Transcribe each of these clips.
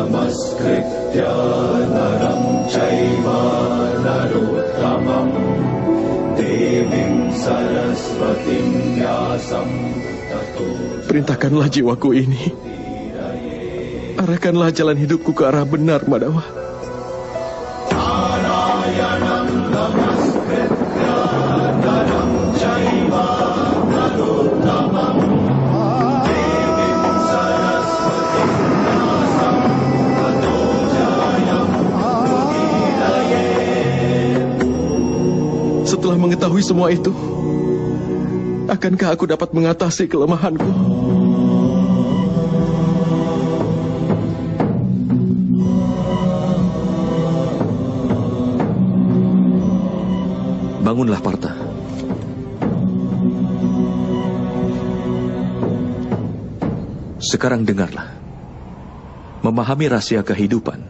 Namaskritya naram chaiva narottamam devim saraswatim vyasam tato. Perintahkanlah jiwaku ini. Arahkanlah jalan hidupku ke arah benar, Madawa. Narayanam namaskritya naram chaiva narottamam devim saraswatim vyasam tato jayam udiraye. Setelah mengetahui semua itu, akankah aku dapat mengatasi kelemahanku? Bangunlah, Partha. Sekarang dengarlah. Memahami rahasia kehidupan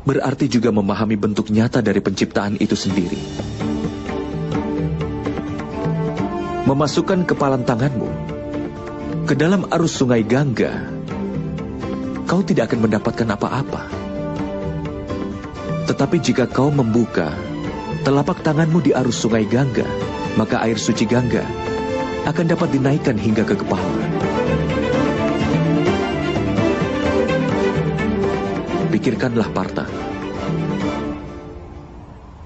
berarti juga memahami bentuk nyata dari penciptaan itu sendiri. Memasukkan kepalan tanganmu ke dalam arus sungai Gangga, kau tidak akan mendapatkan apa-apa. Tetapi jika kau membuka telapak tanganmu di arus sungai Gangga, maka air suci Gangga akan dapat dinaikkan hingga ke kepala. Pikirkanlah, Partha.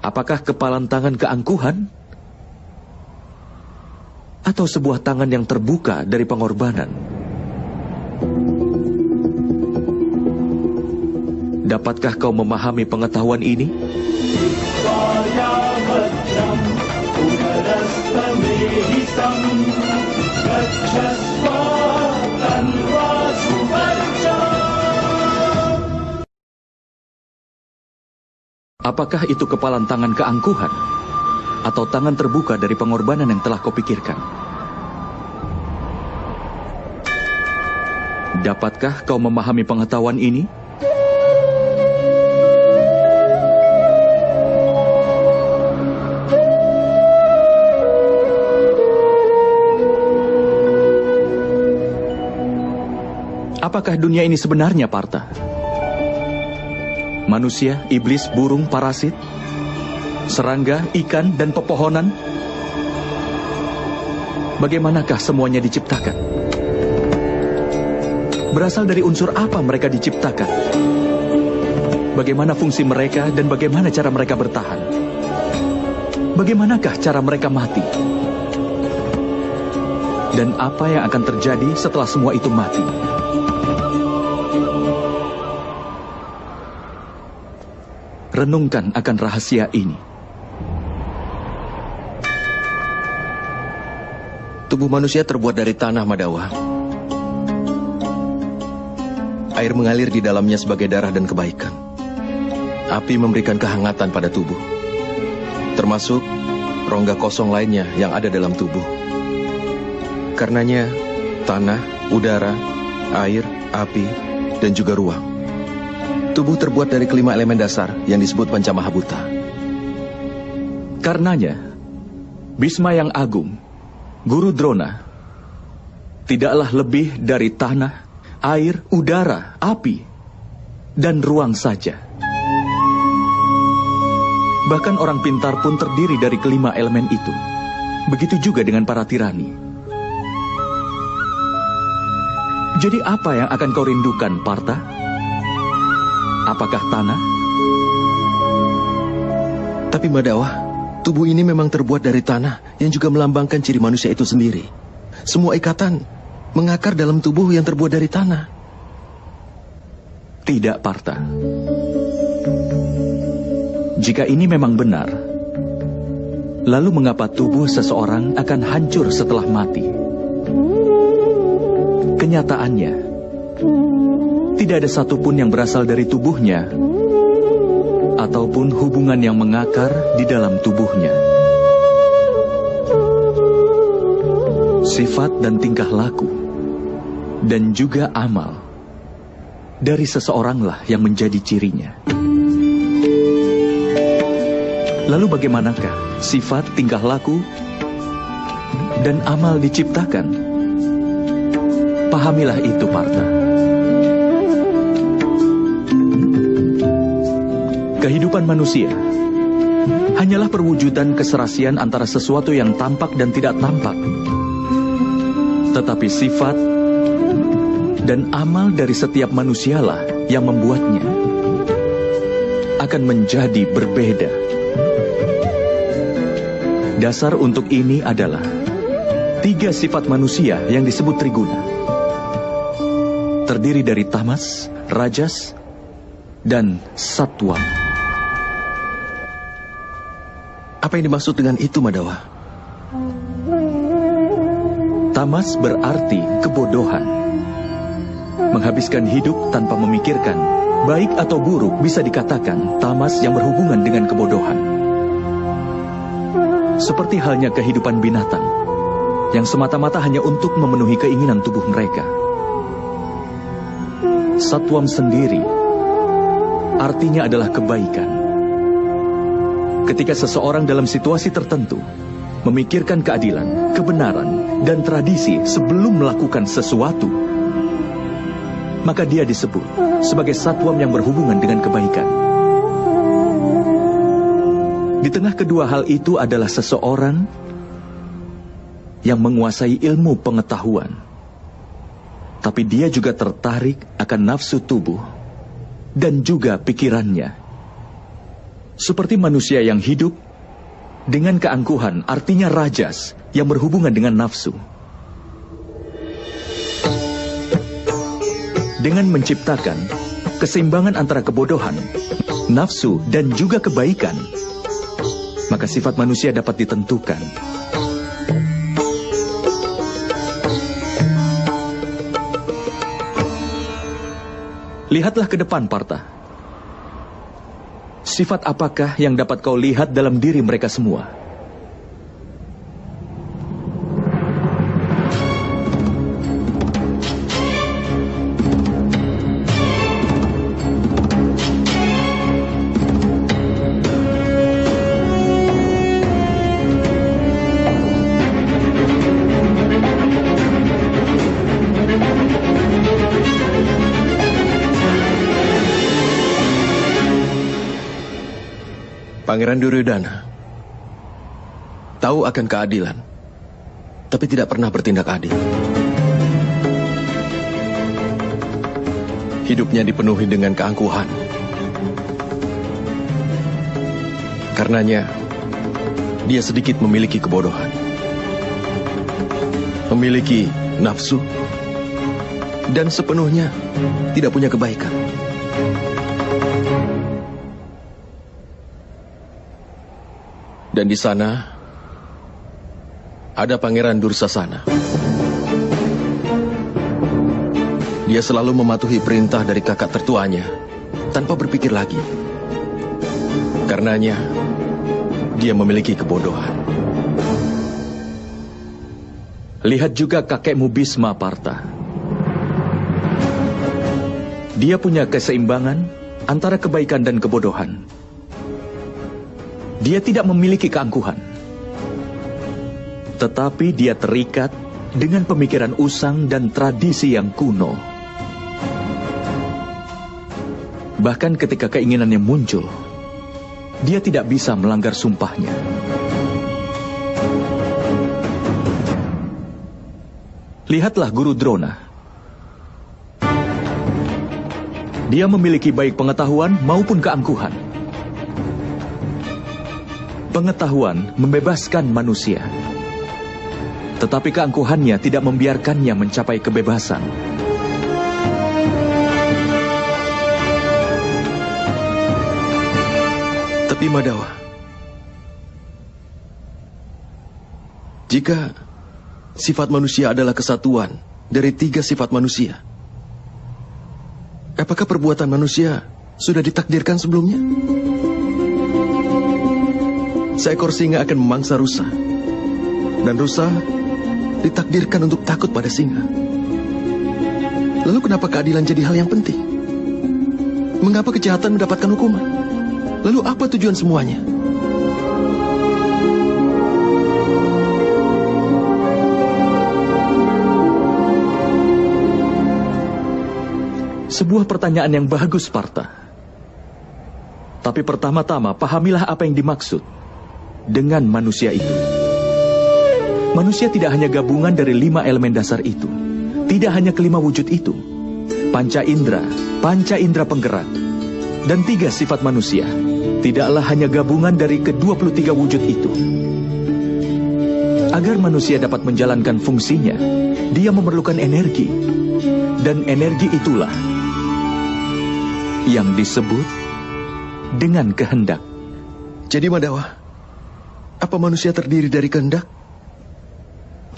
Apakah kepalan tangan keangkuhan? Atau sebuah tangan yang terbuka dari pengorbanan? Dapatkah kau memahami pengetahuan ini? Apakah itu kepalan tangan keangkuhan? Atau tangan terbuka dari pengorbanan yang telah kau pikirkan? Dapatkah kau memahami pengetahuan ini? Apakah dunia ini sebenarnya, Partha? Manusia, iblis, burung, parasit, serangga, ikan, dan pepohonan? Bagaimanakah semuanya diciptakan? Berasal dari unsur apa mereka diciptakan? Bagaimana fungsi mereka dan bagaimana cara mereka bertahan? Bagaimanakah cara mereka mati? Dan apa yang akan terjadi setelah semua itu mati? Renungkan akan rahasia ini. Tubuh manusia terbuat dari tanah, Madawa. Air mengalir di dalamnya sebagai darah dan kebaikan. Api memberikan kehangatan pada tubuh, termasuk rongga kosong lainnya yang ada dalam tubuh. Karenanya, tanah, udara, air, api, dan juga ruang. Tubuh terbuat dari kelima elemen dasar yang disebut Pancamahabhuta. Karenanya, Bhisma yang agung, Guru Drona, tidaklah lebih dari tanah, air, udara, api, dan ruang saja. Bahkan orang pintar pun terdiri dari kelima elemen itu. Begitu juga dengan para tirani. Jadi apa yang akan kau rindukan, Partha? Apakah tanah? Tapi Madawa, tubuh ini memang terbuat dari tanah yang juga melambangkan ciri manusia itu sendiri. Semua ikatan mengakar dalam tubuh yang terbuat dari tanah. Tidak, Partha. Jika ini memang benar, lalu mengapa tubuh seseorang akan hancur setelah mati? Kenyataannya, tidak ada satupun yang berasal dari tubuhnya ataupun hubungan yang mengakar di dalam tubuhnya. Sifat dan tingkah laku dan juga amal dari seseoranglah yang menjadi cirinya. Lalu bagaimanakah sifat, tingkah laku dan amal diciptakan? Pahamilah itu, Partha. Kehidupan manusia hanyalah perwujudan keserasian antara sesuatu yang tampak dan tidak tampak. Tetapi sifat dan amal dari setiap manusialah yang membuatnya akan menjadi berbeda. Dasar untuk ini adalah 3 sifat manusia yang disebut triguna. Terdiri dari tamas, rajas, dan satwa. Apa yang dimaksud dengan itu, Madawa? Tamas berarti kebodohan. Menghabiskan hidup tanpa memikirkan, baik atau buruk bisa dikatakan tamas yang berhubungan dengan kebodohan. Seperti halnya kehidupan binatang, yang semata-mata hanya untuk memenuhi keinginan tubuh mereka. Satwam sendiri artinya adalah kebaikan. Ketika seseorang dalam situasi tertentu memikirkan keadilan, kebenaran, dan tradisi sebelum melakukan sesuatu, maka dia disebut sebagai satwam yang berhubungan dengan kebaikan. Di tengah kedua hal itu adalah seseorang yang menguasai ilmu pengetahuan, tapi dia juga tertarik akan nafsu tubuh dan juga pikirannya. Seperti manusia yang hidup dengan keangkuhan, artinya rajas yang berhubungan dengan nafsu. Dengan menciptakan keseimbangan antara kebodohan, nafsu, dan juga kebaikan, maka sifat manusia dapat ditentukan. Lihatlah ke depan, Partha. Sifat apakah yang dapat kau lihat dalam diri mereka semua? Pangeran Duryodhana tahu akan keadilan, tapi tidak pernah bertindak adil. Hidupnya dipenuhi dengan keangkuhan. Karenanya, dia sedikit memiliki kebodohan, memiliki nafsu, dan sepenuhnya tidak punya kebaikan. Dan di sana ada Pangeran Dursasana. Dia selalu mematuhi perintah dari kakak tertuanya tanpa berpikir lagi. Karenanya, dia memiliki kebodohan. Lihat juga kakekmu Bhisma, Partha. Dia punya keseimbangan antara kebaikan dan kebodohan. Dia tidak memiliki keangkuhan, tetapi dia terikat dengan pemikiran usang dan tradisi yang kuno. Bahkan ketika keinginannya muncul, dia tidak bisa melanggar sumpahnya. Lihatlah Guru Drona. Dia memiliki baik pengetahuan maupun keangkuhan. Pengetahuan membebaskan manusia, tetapi keangkuhannya tidak membiarkannya mencapai kebebasan. Tapi Madawa, jika sifat manusia adalah kesatuan dari 3 sifat manusia, apakah perbuatan manusia sudah ditakdirkan sebelumnya? Seekor singa akan memangsa rusa, dan rusa ditakdirkan untuk takut pada singa. Lalu kenapa keadilan jadi hal yang penting? Mengapa kejahatan mendapatkan hukuman? Lalu apa tujuan semuanya? Sebuah pertanyaan yang bagus, Partha. Tapi pertama-tama pahamilah apa yang dimaksud dengan manusia itu. Manusia tidak hanya gabungan dari 5 elemen dasar itu. Tidak hanya kelima wujud itu. Panca indera penggerak, dan 3 sifat manusia. Tidaklah hanya gabungan dari ke-23 wujud itu. Agar manusia dapat menjalankan fungsinya, dia memerlukan energi. Dan energi itulah yang disebut dengan kehendak. Jadi Madawa, apa manusia terdiri dari kehendak?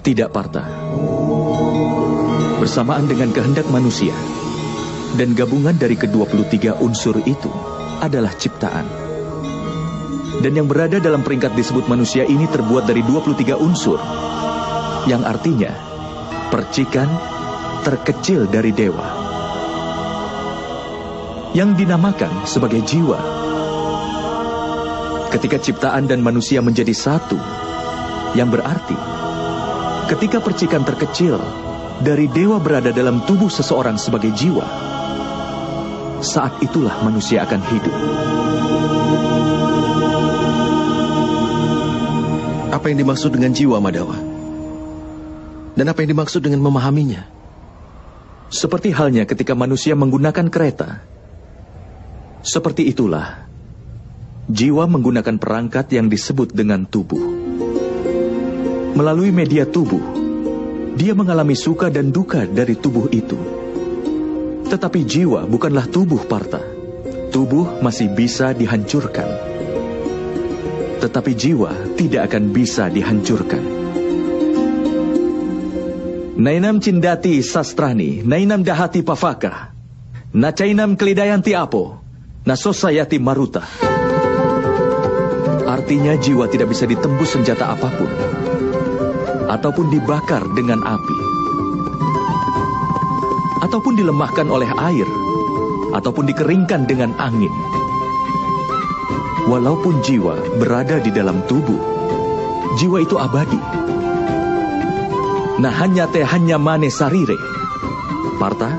Tidak, Partha. Bersamaan dengan kehendak manusia dan gabungan dari ke-23 unsur itu adalah ciptaan. Dan yang berada dalam peringkat disebut manusia ini terbuat dari 23 unsur, yang artinya percikan terkecil dari dewa, yang dinamakan sebagai jiwa. Ketika ciptaan dan manusia menjadi satu, yang berarti ketika percikan terkecil dari dewa berada dalam tubuh seseorang sebagai jiwa, saat itulah manusia akan hidup. Apa yang dimaksud dengan jiwa, Madawa? Dan apa yang dimaksud dengan memahaminya? Seperti halnya ketika manusia menggunakan kereta. Seperti itulah jiwa menggunakan perangkat yang disebut dengan tubuh. Melalui media tubuh, dia mengalami suka dan duka dari tubuh itu. Tetapi jiwa bukanlah tubuh, Partha. Tubuh masih bisa dihancurkan. Tetapi jiwa tidak akan bisa dihancurkan. Nainam cindati sastrani, nainam dahati pavaka, nacainam kelidayanti apo, nasosayati maruta. Artinya jiwa tidak bisa ditembus senjata apapun, ataupun dibakar dengan api, ataupun dilemahkan oleh air, ataupun dikeringkan dengan angin. Walaupun jiwa berada di dalam tubuh, jiwa itu abadi. Nah hanya mane sarire. Partha,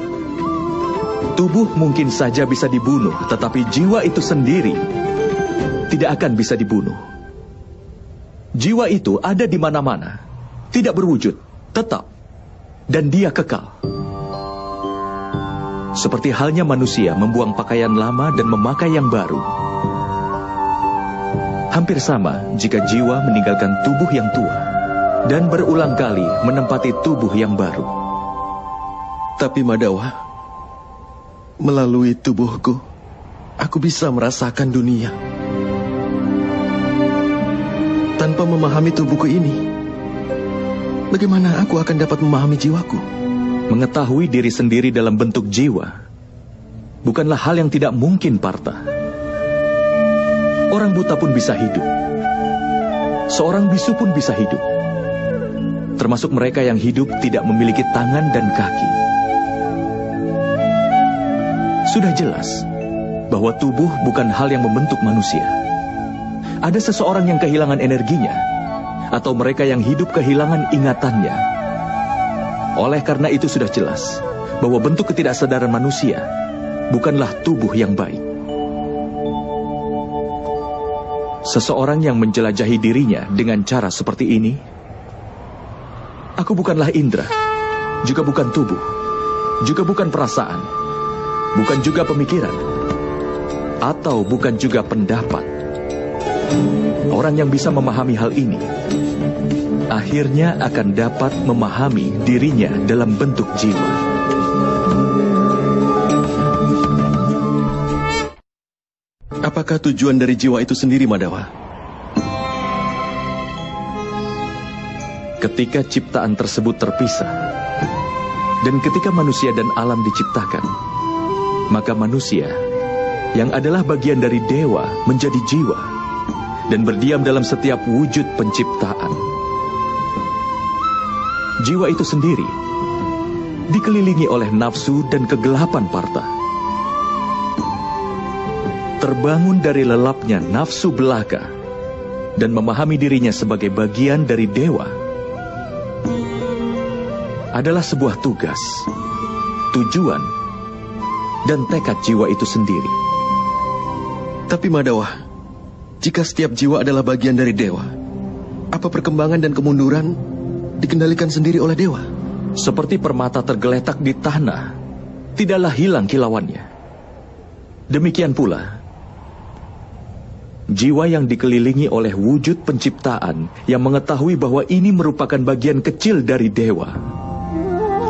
tubuh mungkin saja bisa dibunuh, tetapi jiwa itu sendiri tidak akan bisa dibunuh. Jiwa itu ada di mana-mana, tidak berwujud, tetap, dan dia kekal. Seperti halnya manusia membuang pakaian lama dan memakai yang baru. Hampir sama jika jiwa meninggalkan tubuh yang tua dan berulang kali menempati tubuh yang baru. Tapi Madawa, melalui tubuhku, aku bisa merasakan dunia. Tanpa memahami tubuhku ini, bagaimana aku akan dapat memahami jiwaku? Mengetahui diri sendiri dalam bentuk jiwa bukanlah hal yang tidak mungkin, Partha. Orang buta pun bisa hidup. Seorang bisu pun bisa hidup. Termasuk mereka yang hidup tidak memiliki tangan dan kaki. Sudah jelas bahwa tubuh bukan hal yang membentuk manusia. Ada seseorang yang kehilangan energinya, atau mereka yang hidup kehilangan ingatannya. Oleh karena itu sudah jelas bahwa bentuk ketidaksadaran manusia bukanlah tubuh yang baik. Seseorang yang menjelajahi dirinya dengan cara seperti ini, aku bukanlah indera, juga bukan tubuh, juga bukan perasaan, bukan juga pemikiran, atau bukan juga pendapat. Orang yang bisa memahami hal ini, akhirnya akan dapat memahami dirinya dalam bentuk jiwa. Apakah tujuan dari jiwa itu sendiri, Madawa? Ketika ciptaan tersebut terpisah, dan ketika manusia dan alam diciptakan, maka manusia, yang adalah bagian dari dewa, menjadi jiwa, dan berdiam dalam setiap wujud penciptaan. Jiwa itu sendiri dikelilingi oleh nafsu dan kegelapan, Partha. Terbangun dari lelapnya nafsu belaka dan memahami dirinya sebagai bagian dari dewa adalah sebuah tugas, tujuan, dan tekad jiwa itu sendiri. Tapi Madawa, jika setiap jiwa adalah bagian dari dewa, apa perkembangan dan kemunduran dikendalikan sendiri oleh dewa? Seperti permata tergeletak di tanah, tidaklah hilang kilauannya. Demikian pula, jiwa yang dikelilingi oleh wujud penciptaan yang mengetahui bahwa ini merupakan bagian kecil dari dewa.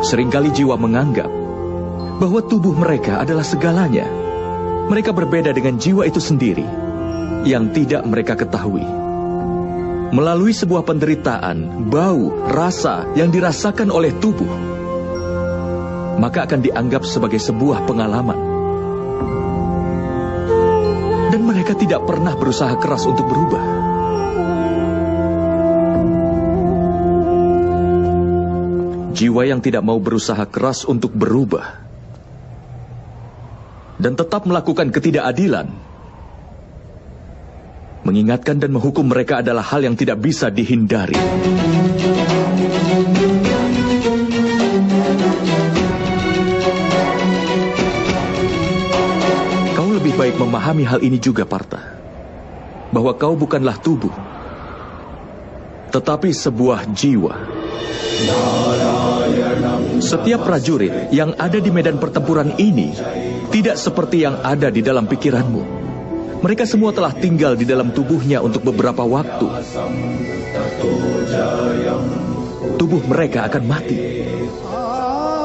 Seringkali jiwa menganggap bahwa tubuh mereka adalah segalanya. Mereka berbeda dengan jiwa itu sendiri yang tidak mereka ketahui. Melalui sebuah penderitaan, bau, rasa yang dirasakan oleh tubuh, maka akan dianggap sebagai sebuah pengalaman. Dan mereka tidak pernah berusaha keras untuk berubah. Jiwa yang tidak mau berusaha keras untuk berubah dan tetap melakukan ketidakadilan, mengingatkan dan menghukum mereka adalah hal yang tidak bisa dihindari. Kau lebih baik memahami hal ini juga, Partha, bahwa kau bukanlah tubuh, tetapi sebuah jiwa. Setiap prajurit yang ada di medan pertempuran ini tidak seperti yang ada di dalam pikiranmu. Mereka semua telah tinggal di dalam tubuhnya untuk beberapa waktu. Tubuh mereka akan mati,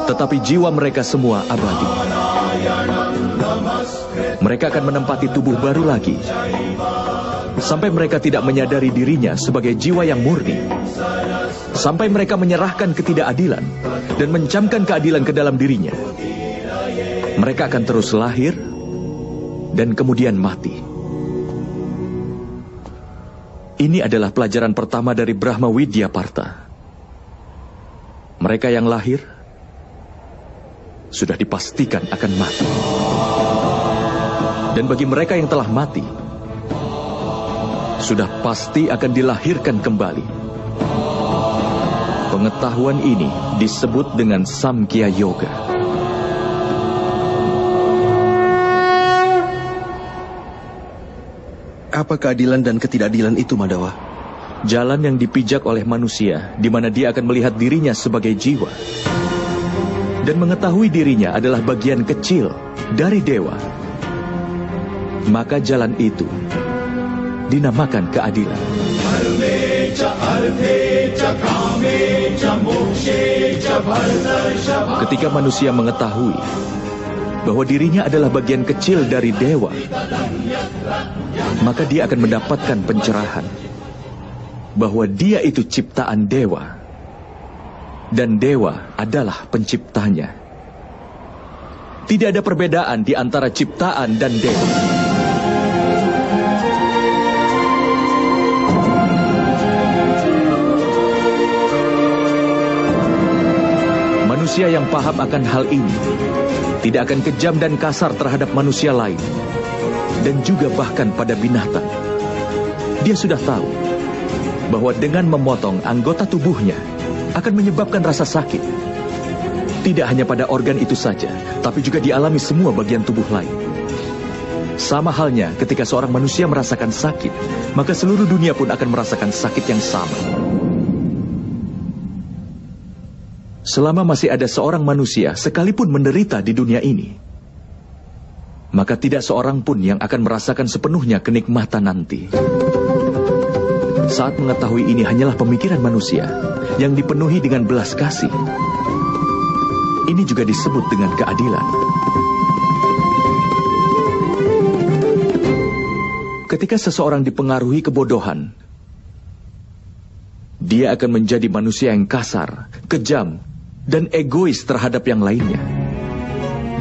tetapi jiwa mereka semua abadi. Mereka akan menempati tubuh baru lagi sampai mereka tidak menyadari dirinya sebagai jiwa yang murni, sampai mereka menyerahkan ketidakadilan dan mencamkan keadilan ke dalam dirinya. Mereka akan terus lahir dan kemudian mati. Ini adalah pelajaran pertama dari Brahma Widya, Partha. Mereka yang lahir sudah dipastikan akan mati. Dan bagi mereka yang telah mati, sudah pasti akan dilahirkan kembali. Pengetahuan ini disebut dengan Samkhya Yoga. Apa keadilan dan ketidakadilan itu, Madawa? Jalan yang dipijak oleh manusia, di mana dia akan melihat dirinya sebagai jiwa dan mengetahui dirinya adalah bagian kecil dari dewa. Maka jalan itu dinamakan keadilan. Ketika manusia mengetahui bahwa dirinya adalah bagian kecil dari dewa, maka dia akan mendapatkan pencerahan bahwa dia itu ciptaan dewa dan dewa adalah penciptanya. Tidak ada perbedaan di antara ciptaan dan dewa. Manusia yang paham akan hal ini tidak akan kejam dan kasar terhadap manusia lain, dan juga bahkan pada binatang. Dia sudah tahu bahwa dengan memotong anggota tubuhnya akan menyebabkan rasa sakit. Tidak hanya pada organ itu saja, tapi juga dialami semua bagian tubuh lain. Sama halnya ketika seorang manusia merasakan sakit, maka seluruh dunia pun akan merasakan sakit yang sama. Selama masih ada seorang manusia sekalipun menderita di dunia ini, maka tidak seorang pun yang akan merasakan sepenuhnya kenikmatan nanti. Saat mengetahui ini hanyalah pemikiran manusia yang dipenuhi dengan belas kasih, ini juga disebut dengan keadilan. Ketika seseorang dipengaruhi kebodohan, dia akan menjadi manusia yang kasar, kejam, dan egois terhadap yang lainnya.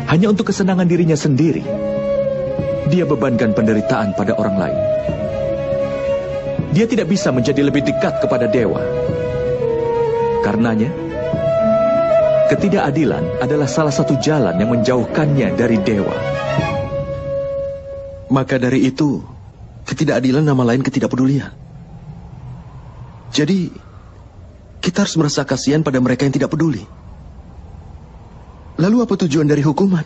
Hanya untuk kesenangan dirinya sendiri, dia bebankan penderitaan pada orang lain. Dia tidak bisa menjadi lebih dekat kepada dewa. Karenanya, ketidakadilan adalah salah satu jalan yang menjauhkannya dari dewa. Maka dari itu, ketidakadilan nama lain ketidakpedulian. Jadi, kita harus merasa kasihan pada mereka yang tidak peduli. Lalu apa tujuan dari hukuman?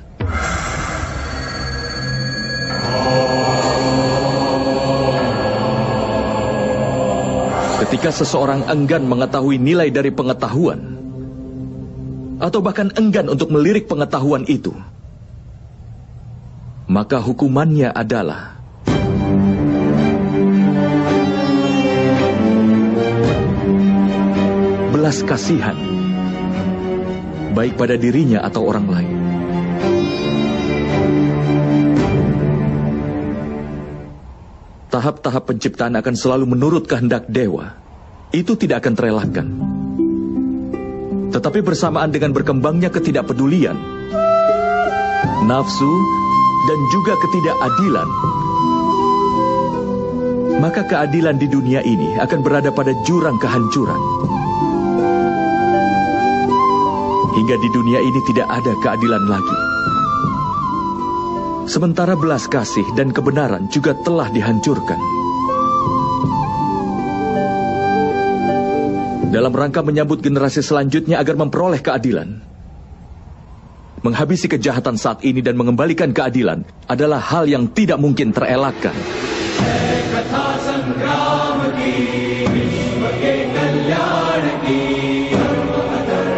Ketika seseorang enggan mengetahui nilai dari pengetahuan, atau bahkan enggan untuk melirik pengetahuan itu, maka hukumannya adalah belas kasihan, baik pada dirinya atau orang lain. Tahap-tahap penciptaan akan selalu menurut kehendak dewa. Itu tidak akan terelakkan. Tetapi bersamaan dengan berkembangnya ketidakpedulian, nafsu, dan juga ketidakadilan, maka keadilan di dunia ini akan berada pada jurang kehancuran. Hingga di dunia ini tidak ada keadilan lagi. Sementara belas kasih dan kebenaran juga telah dihancurkan. Dalam rangka menyambut generasi selanjutnya agar memperoleh keadilan, menghabisi kejahatan saat ini dan mengembalikan keadilan adalah hal yang tidak mungkin terelakkan.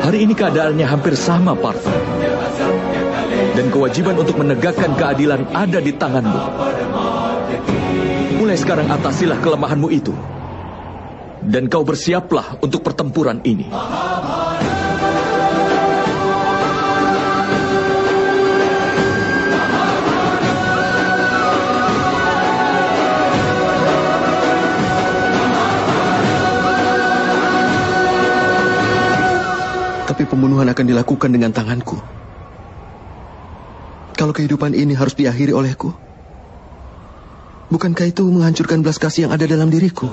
Hari ini keadaannya hampir sama, Partha. Dan kewajiban untuk menegakkan keadilan ada di tanganmu. Mulai sekarang atasilah kelemahanmu itu. Dan kau bersiaplah untuk pertempuran ini. Tapi pembunuhan akan dilakukan dengan tanganku. Kalau kehidupan ini harus diakhiri olehku, bukankah itu menghancurkan belas kasih yang ada dalam diriku?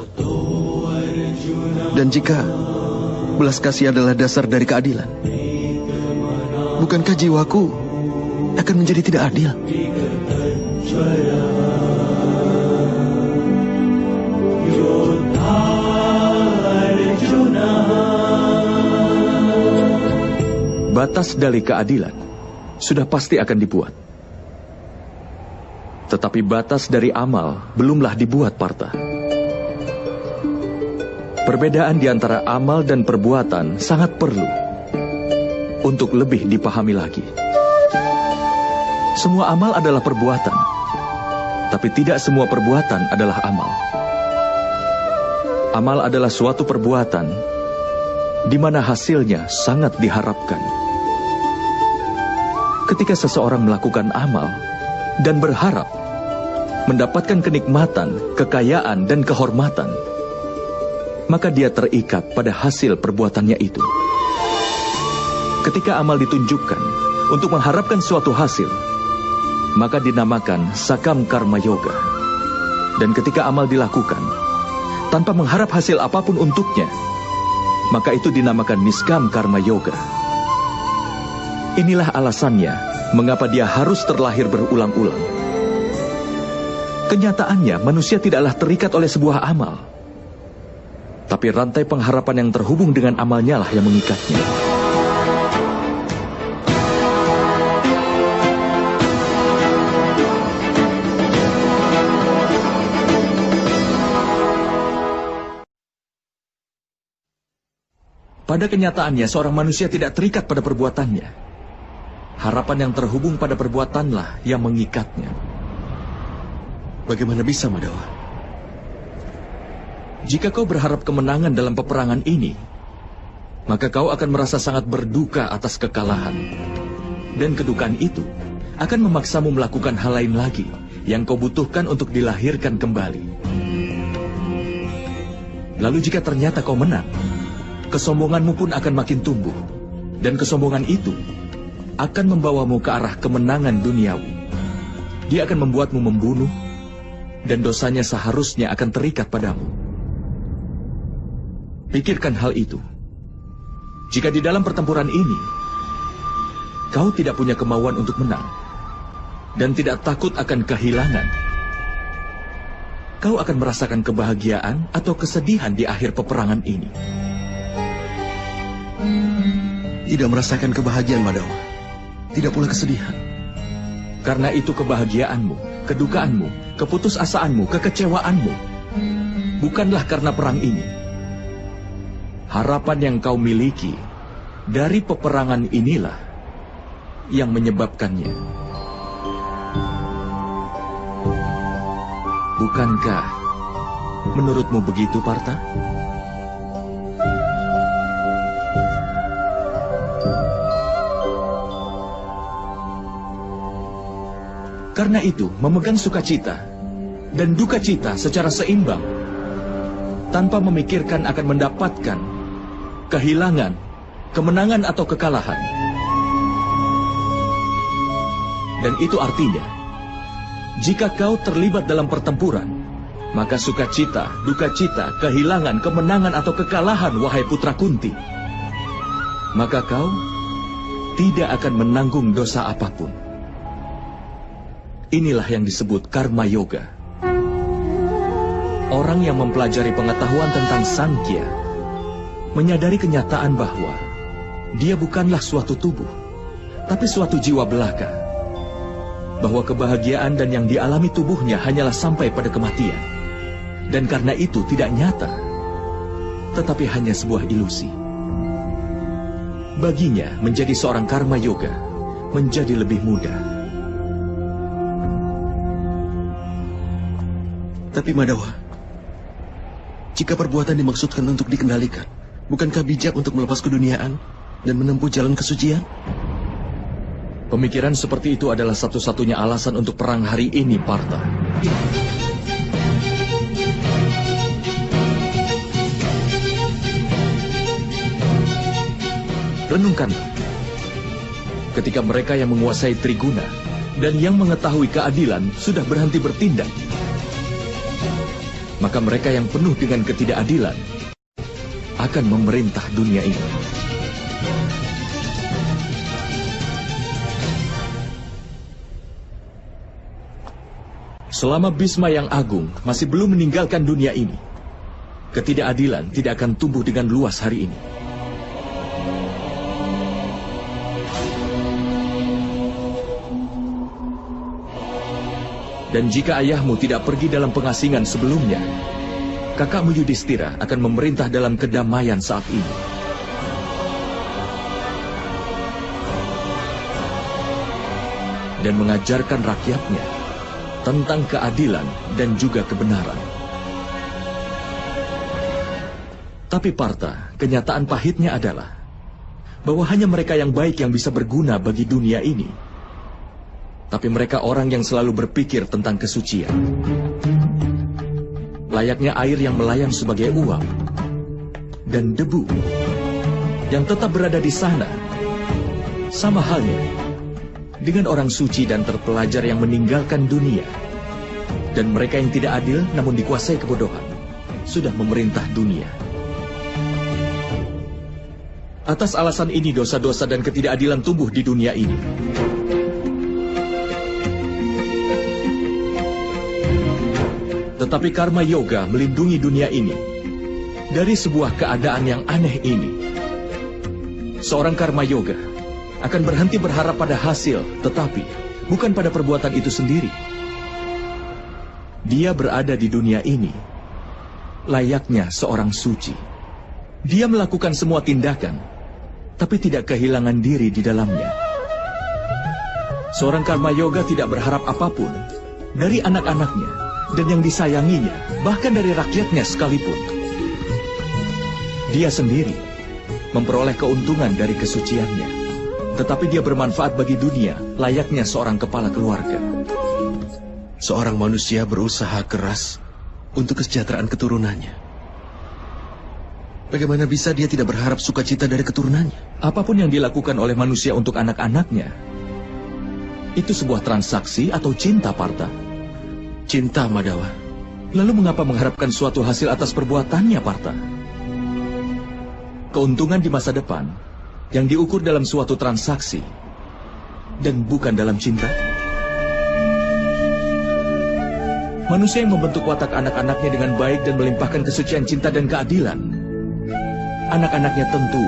Dan jika belas kasih adalah dasar dari keadilan, bukankah jiwaku akan menjadi tidak adil? Batas dari keadilan sudah pasti akan dibuat. Tetapi batas dari amal belumlah dibuat, Partha. Perbedaan di antara amal dan perbuatan sangat perlu untuk lebih dipahami lagi. Semua amal adalah perbuatan, tapi tidak semua perbuatan adalah amal. Amal adalah suatu perbuatan di mana hasilnya sangat diharapkan. Ketika seseorang melakukan amal dan berharap mendapatkan kenikmatan, kekayaan, dan kehormatan, maka dia terikat pada hasil perbuatannya itu. Ketika amal ditunjukkan untuk mengharapkan suatu hasil, maka dinamakan sakam karma yoga. Dan ketika amal dilakukan tanpa mengharap hasil apapun untuknya, maka itu dinamakan niskam karma yoga. Inilah alasannya mengapa dia harus terlahir berulang-ulang. Kenyataannya manusia tidaklah terikat oleh sebuah amal, tapi rantai pengharapan yang terhubung dengan amalnya lah yang mengikatnya. Pada kenyataannya, seorang manusia tidak terikat pada perbuatannya. Harapan yang terhubung pada perbuatanlah yang mengikatnya. Bagaimana bisa, Madhawa? Jika kau berharap kemenangan dalam peperangan ini, maka kau akan merasa sangat berduka atas kekalahan. Dan kedukaan itu akan memaksamu melakukan hal lain lagi yang kau butuhkan untuk dilahirkan kembali. Lalu jika ternyata kau menang, kesombonganmu pun akan makin tumbuh. Dan kesombongan itu akan membawamu ke arah kemenangan duniawi. Dia akan membuatmu membunuh, dan dosanya seharusnya akan terikat padamu. Pikirkan hal itu. Jika di dalam pertempuran ini, kau tidak punya kemauan untuk menang, dan tidak takut akan kehilangan, kau akan merasakan kebahagiaan atau kesedihan di akhir peperangan ini. Tidak merasakan kebahagiaan, Madhawa. Tidak pula kesedihan. Karena itu kebahagiaanmu, kedukaanmu, keputusasaanmu, kekecewaanmu bukanlah karena perang ini, harapan yang kau miliki dari peperangan inilah yang menyebabkannya. Bukankah menurutmu begitu, Partha? Karena itu, memegang sukacita dan duka cita secara seimbang, tanpa memikirkan akan mendapatkan kehilangan, kemenangan atau kekalahan. Dan itu artinya, jika kau terlibat dalam pertempuran, maka sukacita, duka cita, kehilangan, kemenangan atau kekalahan, wahai putra Kunti, maka kau tidak akan menanggung dosa apapun. Inilah yang disebut karma yoga. Orang yang mempelajari pengetahuan tentang Sankhya menyadari kenyataan bahwa dia bukanlah suatu tubuh, tapi suatu jiwa belaka. Bahwa kebahagiaan dan yang dialami tubuhnya hanyalah sampai pada kematian. Dan karena itu tidak nyata, tetapi hanya sebuah ilusi. Baginya menjadi seorang karma yoga menjadi lebih mudah. Tapi Madawa, jika perbuatan dimaksudkan untuk dikendalikan, bukankah bijak untuk melepas keduniaan dan menempuh jalan kesucian? Pemikiran seperti itu adalah satu-satunya alasan untuk perang hari ini, Partha. Renungkanlah. Ketika mereka yang menguasai Triguna dan yang mengetahui keadilan sudah berhenti bertindak, maka mereka yang penuh dengan ketidakadilan akan memerintah dunia ini. Selama Bhisma yang agung masih belum meninggalkan dunia ini, ketidakadilan tidak akan tumbuh dengan luas hari ini. Dan jika ayahmu tidak pergi dalam pengasingan sebelumnya, kakakmu Yudhistira akan memerintah dalam kedamaian saat ini. Dan mengajarkan rakyatnya tentang keadilan dan juga kebenaran. Tapi Partha, kenyataan pahitnya adalah bahwa hanya mereka yang baik yang bisa berguna bagi dunia ini. Tapi mereka orang yang selalu berpikir tentang kesucian. Layaknya air yang melayang sebagai uap dan debu yang tetap berada di sana. Sama halnya dengan orang suci dan terpelajar yang meninggalkan dunia. Dan mereka yang tidak adil namun dikuasai kebodohan sudah memerintah dunia. Atas alasan ini dosa-dosa dan ketidakadilan tumbuh di dunia ini. Tetapi karma yoga melindungi dunia ini dari sebuah keadaan yang aneh ini. Seorang karma yoga akan berhenti berharap pada hasil, tetapi bukan pada perbuatan itu sendiri. Dia berada di dunia ini layaknya seorang suci. Dia melakukan semua tindakan, tapi tidak kehilangan diri di dalamnya. Seorang karma yoga tidak berharap apapun dari anak-anaknya dan yang disayanginya, bahkan dari rakyatnya sekalipun. Dia sendiri memperoleh keuntungan dari kesuciannya, tetapi dia bermanfaat bagi dunia layaknya seorang kepala keluarga. Seorang manusia berusaha keras untuk kesejahteraan keturunannya. Bagaimana bisa dia tidak berharap sukacita dari keturunannya? Apapun yang dilakukan oleh manusia untuk anak-anaknya, itu sebuah transaksi atau cinta, Partha. Cinta, Madawa. Lalu mengapa mengharapkan suatu hasil atas perbuatannya, Partha? Keuntungan di masa depan yang diukur dalam suatu transaksi dan bukan dalam cinta. Manusia yang membentuk watak anak-anaknya dengan baik dan melimpahkan kesucian cinta dan keadilan, anak-anaknya tentu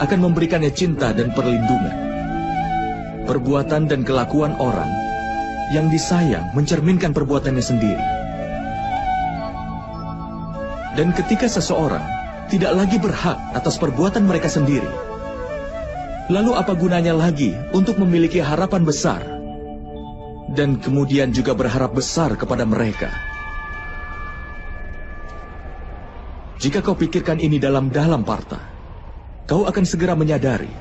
akan memberikannya cinta dan perlindungan. Perbuatan dan kelakuan orang yang disayang mencerminkan perbuatannya sendiri. Dan ketika seseorang tidak lagi berhak atas perbuatan mereka sendiri. Lalu apa gunanya lagi untuk memiliki harapan besar dan kemudian juga berharap besar kepada mereka? Jika kau pikirkan ini dalam-dalam, Partha, kau akan segera menyadari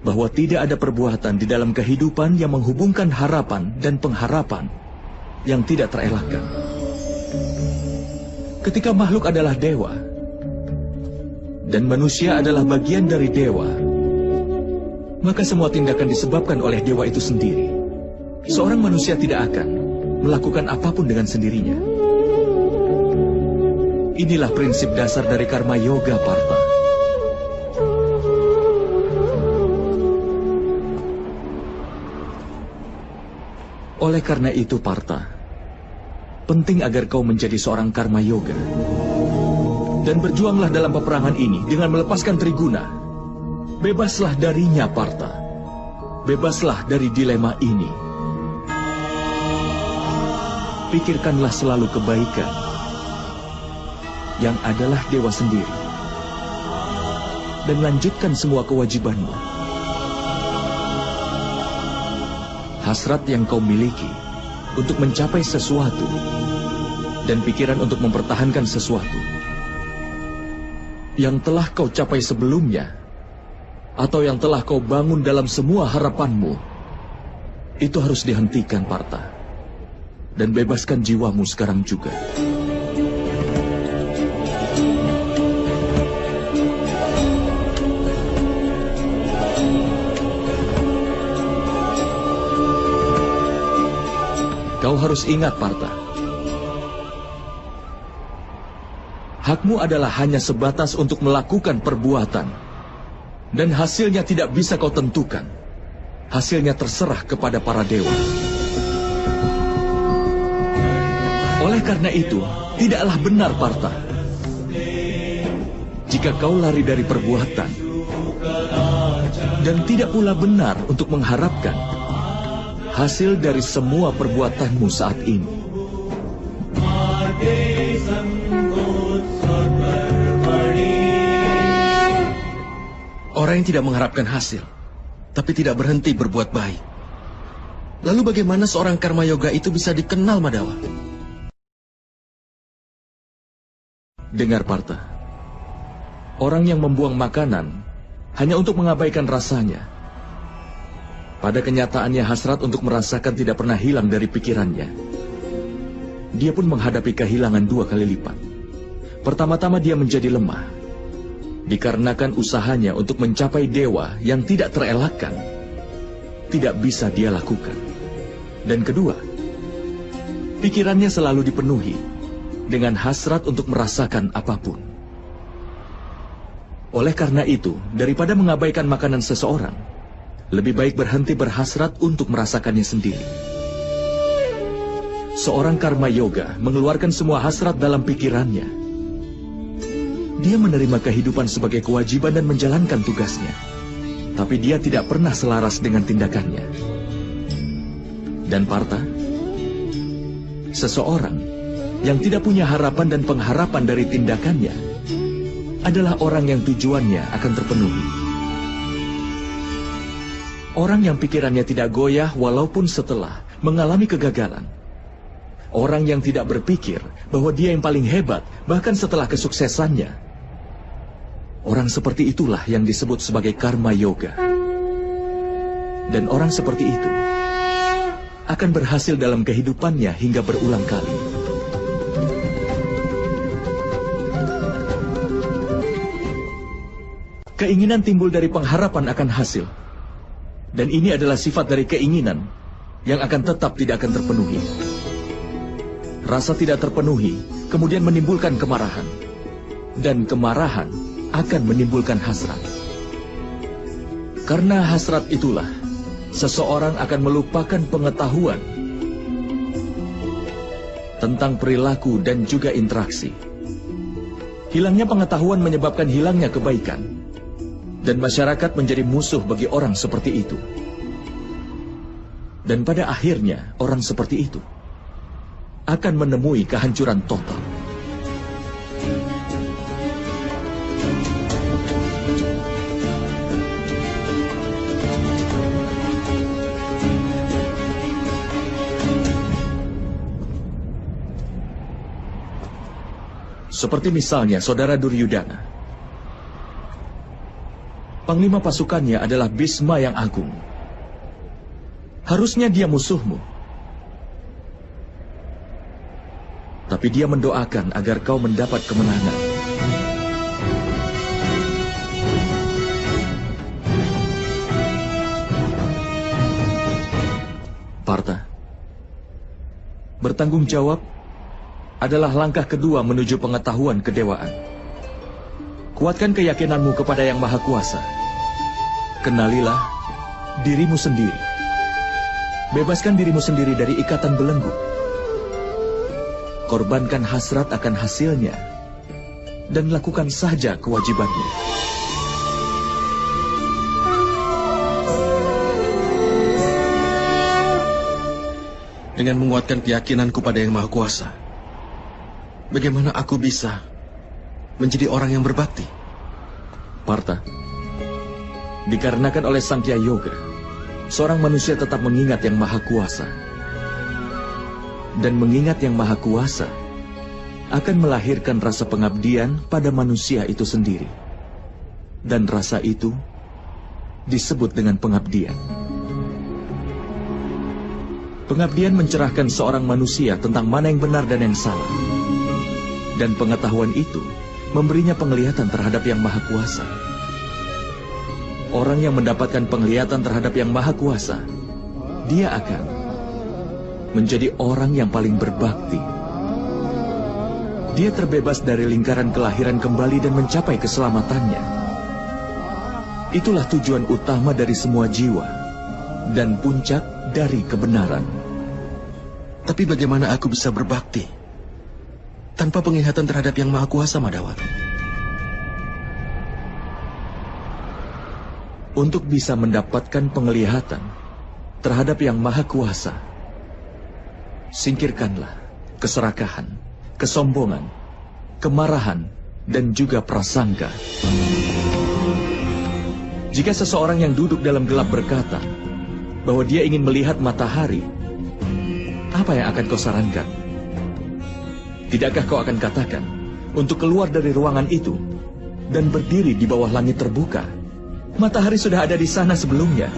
bahwa tidak ada perbuatan di dalam kehidupan yang menghubungkan harapan dan pengharapan yang tidak terelakkan. Ketika makhluk adalah dewa, dan manusia adalah bagian dari dewa, maka semua tindakan disebabkan oleh dewa itu sendiri. Seorang manusia tidak akan melakukan apapun dengan sendirinya. Inilah prinsip dasar dari karma yoga, Partha. Oleh karena itu, Partha, penting agar kau menjadi seorang karma yoga. Dan berjuanglah dalam peperangan ini dengan melepaskan Triguna. Bebaslah darinya, Partha. Bebaslah dari dilema ini. Pikirkanlah selalu kebaikan, yang adalah dewa sendiri. Dan lanjutkan semua kewajibanmu. Hasrat yang kau miliki untuk mencapai sesuatu, dan pikiran untuk mempertahankan sesuatu yang telah kau capai sebelumnya, atau yang telah kau bangun dalam semua harapanmu, itu harus dihentikan, Partha. Dan bebaskan jiwamu sekarang juga. Kau harus ingat, Partha, hakmu adalah hanya sebatas untuk melakukan perbuatan, dan hasilnya tidak bisa kau tentukan. Hasilnya terserah kepada para dewa. Oleh karena itu, tidaklah benar, Partha, jika kau lari dari perbuatan, dan tidak pula benar untuk mengharapkan hasil dari semua perbuatanmu saat ini. Orang yang tidak mengharapkan hasil, tapi tidak berhenti berbuat baik. Lalu bagaimana seorang karma yoga itu bisa dikenal, Madawa? Dengar, Partha. Orang yang membuang makanan hanya untuk mengabaikan rasanya, pada kenyataannya hasrat untuk merasakan tidak pernah hilang dari pikirannya. Dia pun menghadapi kehilangan 2 kali lipat. Pertama-tama dia menjadi lemah, dikarenakan usahanya untuk mencapai dewa yang tidak terelakkan, tidak bisa dia lakukan. Dan kedua, pikirannya selalu dipenuhi dengan hasrat untuk merasakan apapun. Oleh karena itu, daripada mengabaikan makanan seseorang, lebih baik berhenti berhasrat untuk merasakannya sendiri. Seorang karma yoga mengeluarkan semua hasrat dalam pikirannya. Dia menerima kehidupan sebagai kewajiban dan menjalankan tugasnya. Tapi dia tidak pernah selaras dengan tindakannya. Dan Partha, seseorang yang tidak punya harapan dan pengharapan dari tindakannya adalah orang yang tujuannya akan terpenuhi. Orang yang pikirannya tidak goyah walaupun setelah mengalami kegagalan. Orang yang tidak berpikir bahwa dia yang paling hebat bahkan setelah kesuksesannya. Orang seperti itulah yang disebut sebagai karma yoga. Dan orang seperti itu akan berhasil dalam kehidupannya hingga berulang kali. Keinginan timbul dari pengharapan akan hasil. Dan ini adalah sifat dari keinginan yang akan tetap tidak akan terpenuhi. Rasa tidak terpenuhi kemudian menimbulkan kemarahan. Dan kemarahan akan menimbulkan hasrat. Karena hasrat itulah, seseorang akan melupakan pengetahuan tentang perilaku dan juga interaksi. Hilangnya pengetahuan menyebabkan hilangnya kebaikan, dan masyarakat menjadi musuh bagi orang seperti itu. Dan pada akhirnya, orang seperti itu akan menemui kehancuran total. Seperti misalnya saudara Duryudana. Panglima pasukannya adalah Bhisma yang agung. Harusnya dia musuhmu. Tapi dia mendoakan agar kau mendapat kemenangan. Partha, bertanggung jawab adalah langkah kedua menuju pengetahuan kedewaan. Kuatkan keyakinanmu kepada Yang Maha Kuasa. Kenalilah dirimu sendiri. Bebaskan dirimu sendiri dari ikatan belenggu. Korbankan hasrat akan hasilnya dan lakukan saja kewajibannya. Dengan menguatkan keyakinanku pada Yang Maha Kuasa, bagaimana aku bisa menjadi orang yang berbakti? Partha, dikarenakan oleh Sankhya Yoga, seorang manusia tetap mengingat Yang Maha Kuasa. Dan mengingat Yang Maha Kuasa akan melahirkan rasa pengabdian pada manusia itu sendiri. Dan rasa itu disebut dengan pengabdian. Pengabdian mencerahkan seorang manusia tentang mana yang benar dan yang salah. Dan pengetahuan itu memberinya penglihatan terhadap Yang Maha Kuasa. Orang yang mendapatkan penglihatan terhadap Yang Maha Kuasa, dia akan menjadi orang yang paling berbakti. Dia terbebas dari lingkaran kelahiran kembali dan mencapai keselamatannya. Itulah tujuan utama dari semua jiwa dan puncak dari kebenaran. Tapi bagaimana aku bisa berbakti tanpa penglihatan terhadap Yang Maha Kuasa, Madhawa? Untuk bisa mendapatkan penglihatan terhadap Yang Maha Kuasa, singkirkanlah keserakahan, kesombongan, kemarahan, dan juga prasangka. Jika seseorang yang duduk dalam gelap berkata bahwa dia ingin melihat matahari, apa yang akan kau sarankan? Tidakkah kau akan katakan untuk keluar dari ruangan itu dan berdiri di bawah langit terbuka? Matahari sudah ada di sana sebelumnya.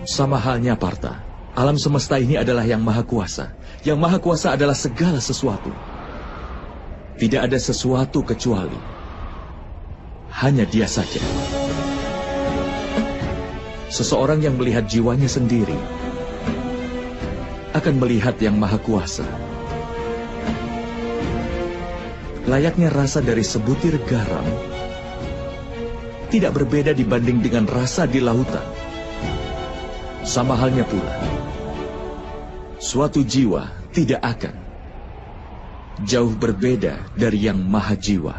Sama halnya, Partha. Alam semesta ini adalah Yang Maha Kuasa. Yang Maha Kuasa adalah segala sesuatu. Tidak ada sesuatu kecuali hanya Dia saja. Seseorang yang melihat jiwanya sendiri akan melihat Yang Maha Kuasa. Layaknya rasa dari sebutir garam tidak berbeda dibanding dengan rasa di lautan. Sama halnya pula, suatu jiwa tidak akan jauh berbeda dari Yang Maha Jiwa.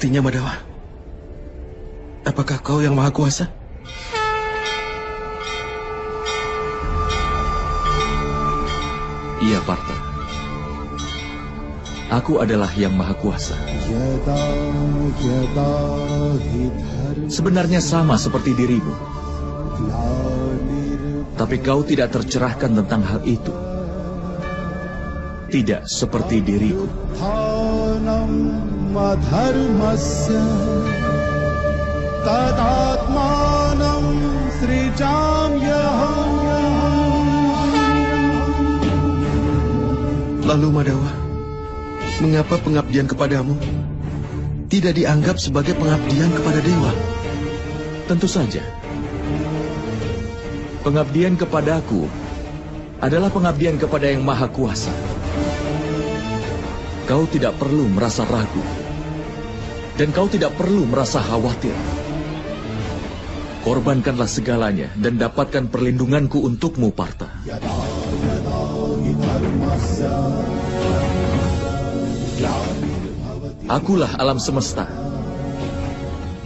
Artinya, Madhawa, apakah kau Yang Maha Kuasa? Iya, Partha. Aku adalah Yang Maha Kuasa. Sebenarnya sama seperti dirimu. Tapi kau tidak tercerahkan tentang hal itu. Tidak seperti diriku. Lalu, Madhawa, mengapa pengabdian kepadamu tidak dianggap sebagai pengabdian kepada dewa? Tentu saja. Pengabdian kepadaku adalah pengabdian kepada Yang Maha Kuasa. Kau tidak perlu merasa ragu. Dan kau tidak perlu merasa khawatir. Korbankanlah segalanya dan dapatkan perlindunganku untukmu, Partha. Akulah alam semesta.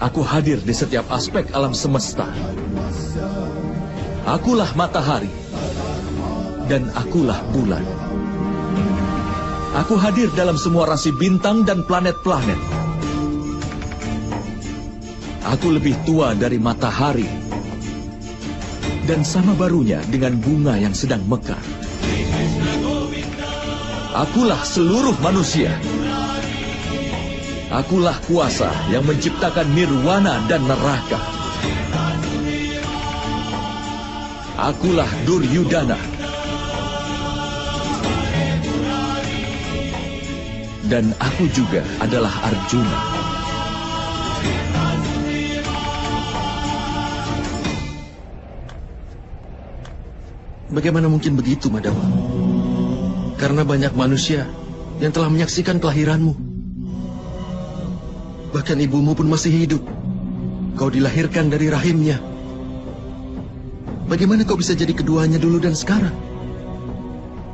Aku hadir di setiap aspek alam semesta. Akulah matahari. dan akulah bulan. Aku hadir dalam semua rasi bintang dan planet-planet. Aku lebih tua dari matahari dan sama barunya dengan bunga yang sedang mekar. Akulah seluruh manusia. Akulah kuasa yang menciptakan nirwana dan neraka. Akulah Duryudana. Dan aku juga adalah Arjuna. Bagaimana mungkin begitu, Madama? Karena banyak manusia yang telah menyaksikan kelahiranmu. Bahkan ibumu pun masih hidup. Kau dilahirkan dari rahimnya. Bagaimana kau bisa jadi keduanya dulu dan sekarang?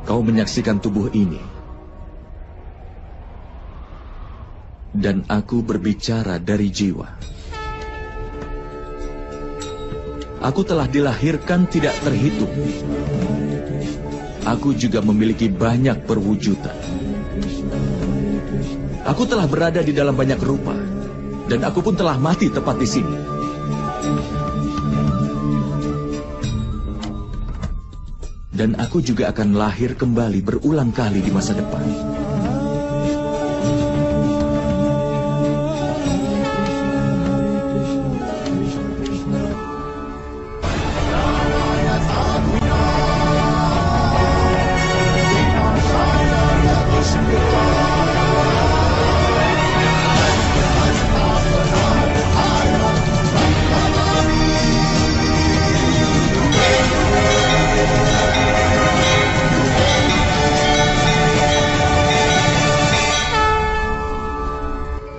Kau menyaksikan tubuh ini. Dan aku berbicara dari jiwa. Aku telah dilahirkan tidak terhitung. Aku juga memiliki banyak perwujudan. Aku telah berada di dalam banyak rupa. Dan aku pun telah mati tepat di sini. Dan aku juga akan lahir kembali berulang kali di masa depan.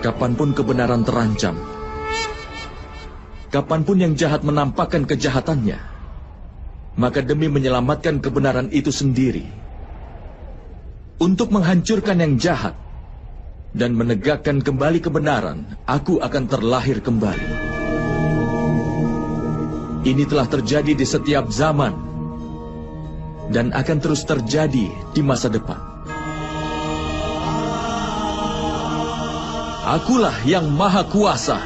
Kapanpun kebenaran terancam, kapanpun yang jahat menampakkan kejahatannya, maka demi menyelamatkan kebenaran itu sendiri, untuk menghancurkan yang jahat dan menegakkan kembali kebenaran, aku akan terlahir kembali. Ini telah terjadi di setiap zaman dan akan terus terjadi di masa depan. Akulah yang maha kuasa.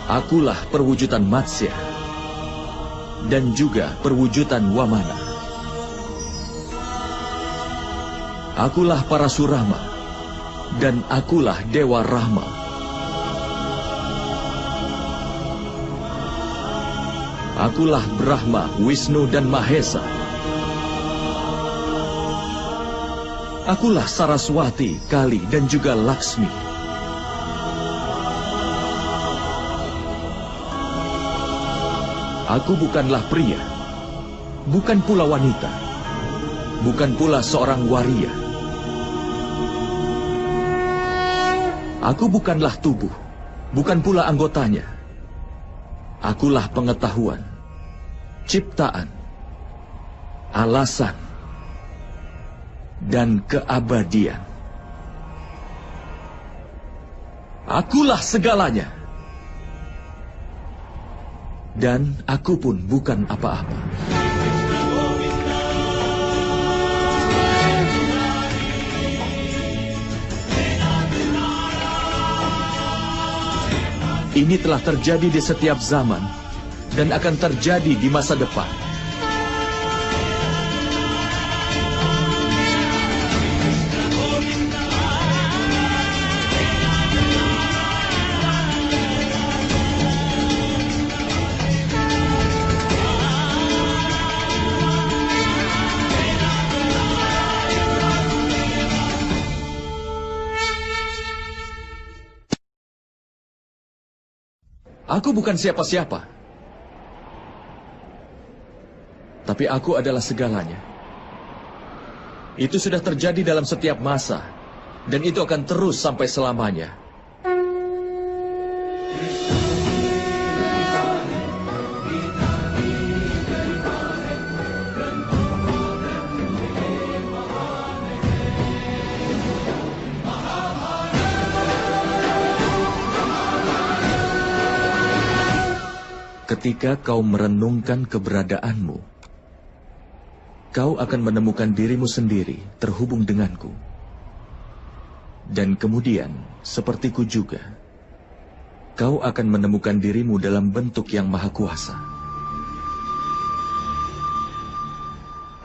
Akulah perwujudan Matsya dan juga perwujudan Wamana. Akulah Parasurama dan akulah Dewa Rahma. Akulah Brahma, Wisnu dan Mahesa. Akulah Saraswati, Kali, dan juga Laksmi. Aku bukanlah pria, bukan pula wanita, bukan pula seorang waria. Aku bukanlah tubuh, bukan pula anggotanya. Akulah pengetahuan, ciptaan, alasan, dan keabadian. Akulah segalanya. Dan aku pun bukan apa-apa. Ini telah terjadi di setiap zaman dan akan terjadi di masa depan. Aku bukan siapa-siapa. Tapi aku adalah segalanya. Itu sudah terjadi dalam setiap masa. Dan itu akan terus sampai selamanya. Ketika kau merenungkan keberadaanmu, kau akan menemukan dirimu sendiri terhubung denganku. Dan kemudian, sepertiku juga, kau akan menemukan dirimu dalam bentuk yang maha kuasa.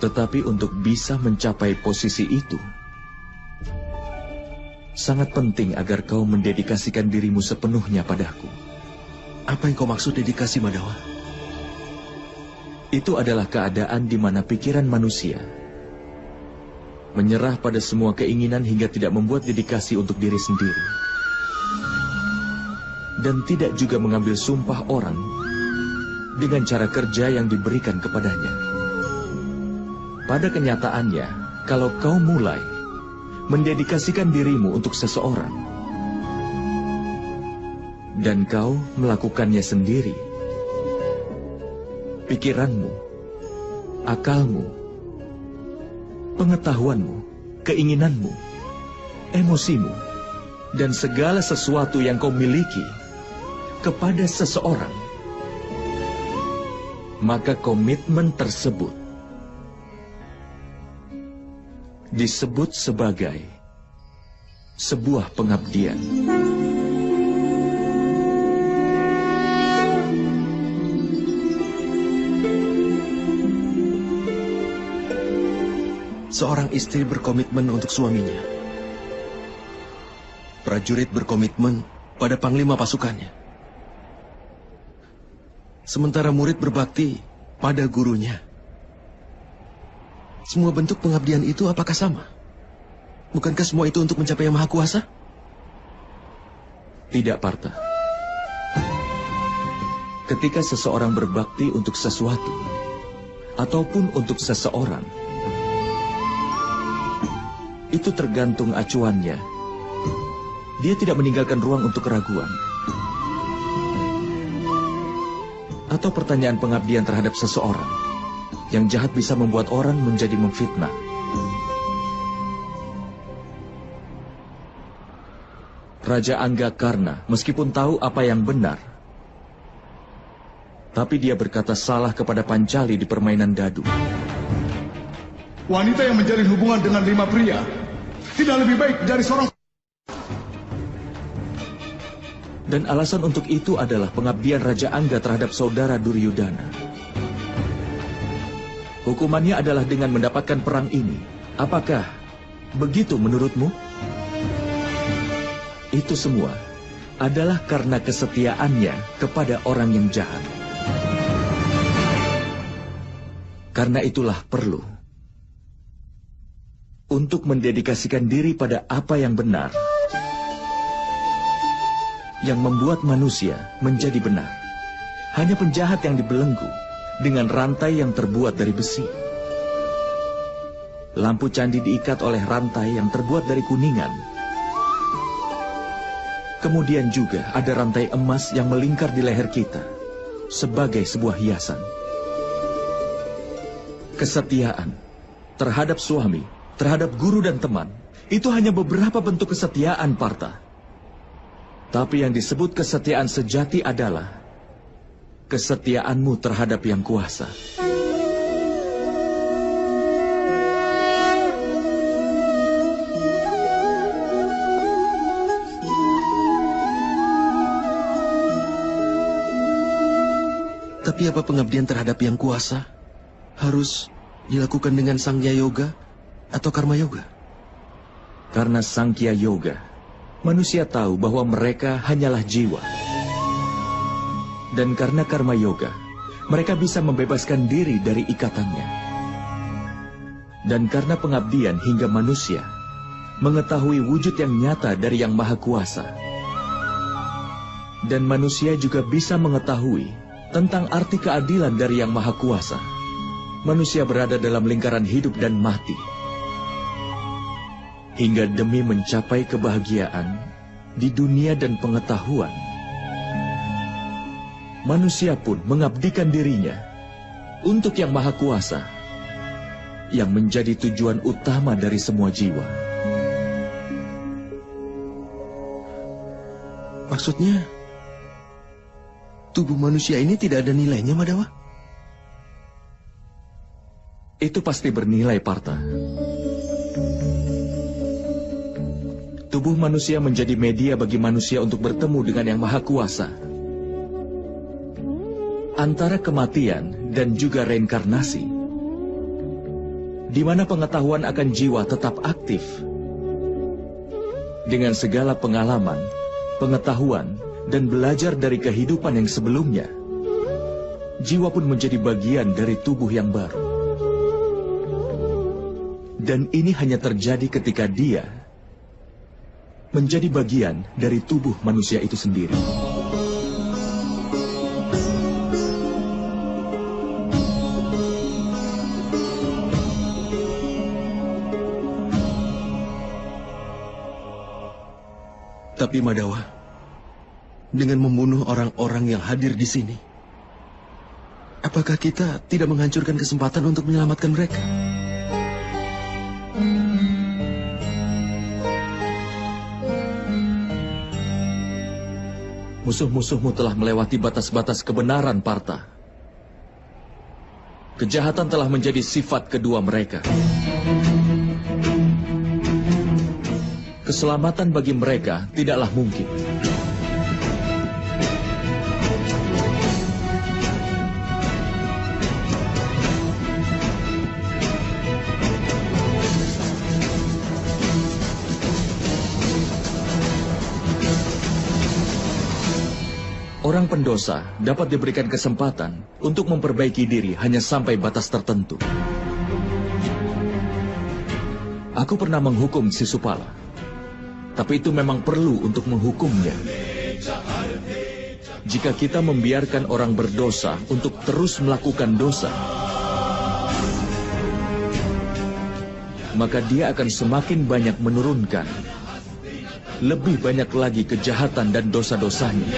Tetapi untuk bisa mencapai posisi itu, sangat penting agar kau mendedikasikan dirimu sepenuhnya padaku. Apa yang kau maksud dedikasi, Madawa? Itu adalah keadaan di mana pikiran manusia menyerah pada semua keinginan hingga tidak membuat dedikasi untuk diri sendiri. Dan tidak juga mengambil sumpah orang dengan cara kerja yang diberikan kepadanya. Pada kenyataannya, kalau kau mulai mendedikasikan dirimu untuk seseorang, dan kau melakukannya sendiri, pikiranmu, akalmu, pengetahuanmu, keinginanmu, emosimu, dan segala sesuatu yang kau miliki kepada seseorang, maka komitmen tersebut disebut sebagai sebuah pengabdian. Seorang istri berkomitmen untuk suaminya. Prajurit berkomitmen pada panglima pasukannya. Sementara murid berbakti pada gurunya. Semua bentuk pengabdian itu apakah sama? Bukankah semua itu untuk mencapai yang maha kuasa? Tidak, Partha. Ketika seseorang berbakti untuk sesuatu, ataupun untuk seseorang, itu tergantung acuannya. Dia tidak meninggalkan ruang untuk keraguan. Atau pertanyaan pengabdian terhadap seseorang. Yang jahat bisa membuat orang menjadi memfitnah. Raja Anggakarna, meskipun tahu apa yang benar, tapi dia berkata salah kepada Pancali di permainan dadu. Wanita yang menjalin hubungan dengan 5 pria tidak lebih baik dari seorang. Dan alasan untuk itu adalah pengabdian Raja Angga terhadap saudara Duryudana. Hukumannya adalah dengan mendapatkan perang ini. Apakah begitu menurutmu? Itu semua adalah karena kesetiaannya kepada orang yang jahat. Karena itulah perlu untuk mendedikasikan diri pada apa yang benar, yang membuat manusia menjadi benar. Hanya penjahat yang dibelenggu dengan rantai yang terbuat dari besi. Lampu candi diikat oleh rantai yang terbuat dari kuningan. Kemudian juga ada rantai emas yang melingkar di leher kita sebagai sebuah hiasan. Kesetiaan terhadap suami, terhadap guru dan teman, itu hanya beberapa bentuk kesetiaan, Partha. Tapi yang disebut kesetiaan sejati adalah kesetiaanmu terhadap yang kuasa. Tapi apa pengabdian terhadap yang kuasa harus dilakukan dengan Sangya Yoga atau Karma Yoga? Karena Sankhya Yoga, manusia tahu bahwa mereka hanyalah jiwa. Dan karena Karma Yoga, mereka bisa membebaskan diri dari ikatannya. Dan karena pengabdian hingga manusia mengetahui wujud yang nyata dari Yang Maha Kuasa. Dan manusia juga bisa mengetahui tentang arti keadilan dari Yang Maha Kuasa. Manusia berada dalam lingkaran hidup dan mati. Hingga demi mencapai kebahagiaan di dunia dan pengetahuan, manusia pun mengabdikan dirinya untuk Yang Maha Kuasa, yang menjadi tujuan utama dari semua jiwa. Maksudnya, tubuh manusia ini tidak ada nilainya, Madawa? Itu pasti bernilai, Partha. Tubuh manusia menjadi media bagi manusia untuk bertemu dengan Yang Maha Kuasa. Antara kematian dan juga reinkarnasi, di mana pengetahuan akan jiwa tetap aktif. Dengan segala pengalaman, pengetahuan, dan belajar dari kehidupan yang sebelumnya, jiwa pun menjadi bagian dari tubuh yang baru. Dan ini hanya terjadi ketika dia menjadi bagian dari tubuh manusia itu sendiri. Tapi Madawa, dengan membunuh orang-orang yang hadir di sini, apakah kita tidak menghancurkan kesempatan untuk menyelamatkan mereka? Musuh-musuhmu telah melewati batas-batas kebenaran, Partha. Kejahatan telah menjadi sifat kedua mereka. Keselamatan bagi mereka tidaklah mungkin. Orang pendosa dapat diberikan kesempatan untuk memperbaiki diri hanya sampai batas tertentu. Aku pernah menghukum Sisupala, tapi itu memang perlu untuk menghukumnya. Jika kita membiarkan orang berdosa untuk terus melakukan dosa, maka dia akan semakin banyak menurunkan lebih banyak lagi kejahatan dan dosa-dosanya.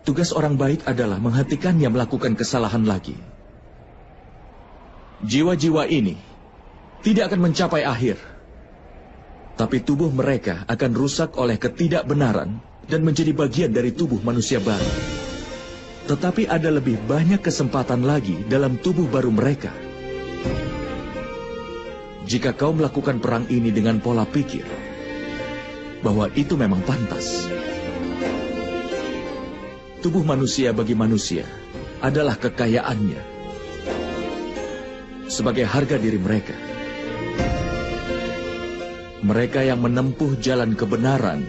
Tugas orang baik adalah menghentikannya melakukan kesalahan lagi. Jiwa-jiwa ini tidak akan mencapai akhir, tapi tubuh mereka akan rusak oleh ketidakbenaran dan menjadi bagian dari tubuh manusia baru. Tetapi ada lebih banyak kesempatan lagi dalam tubuh baru mereka. Jika kau melakukan perang ini dengan pola pikir bahwa itu memang pantas, tubuh manusia bagi manusia adalah kekayaannya sebagai harga diri mereka. Mereka yang menempuh jalan kebenaran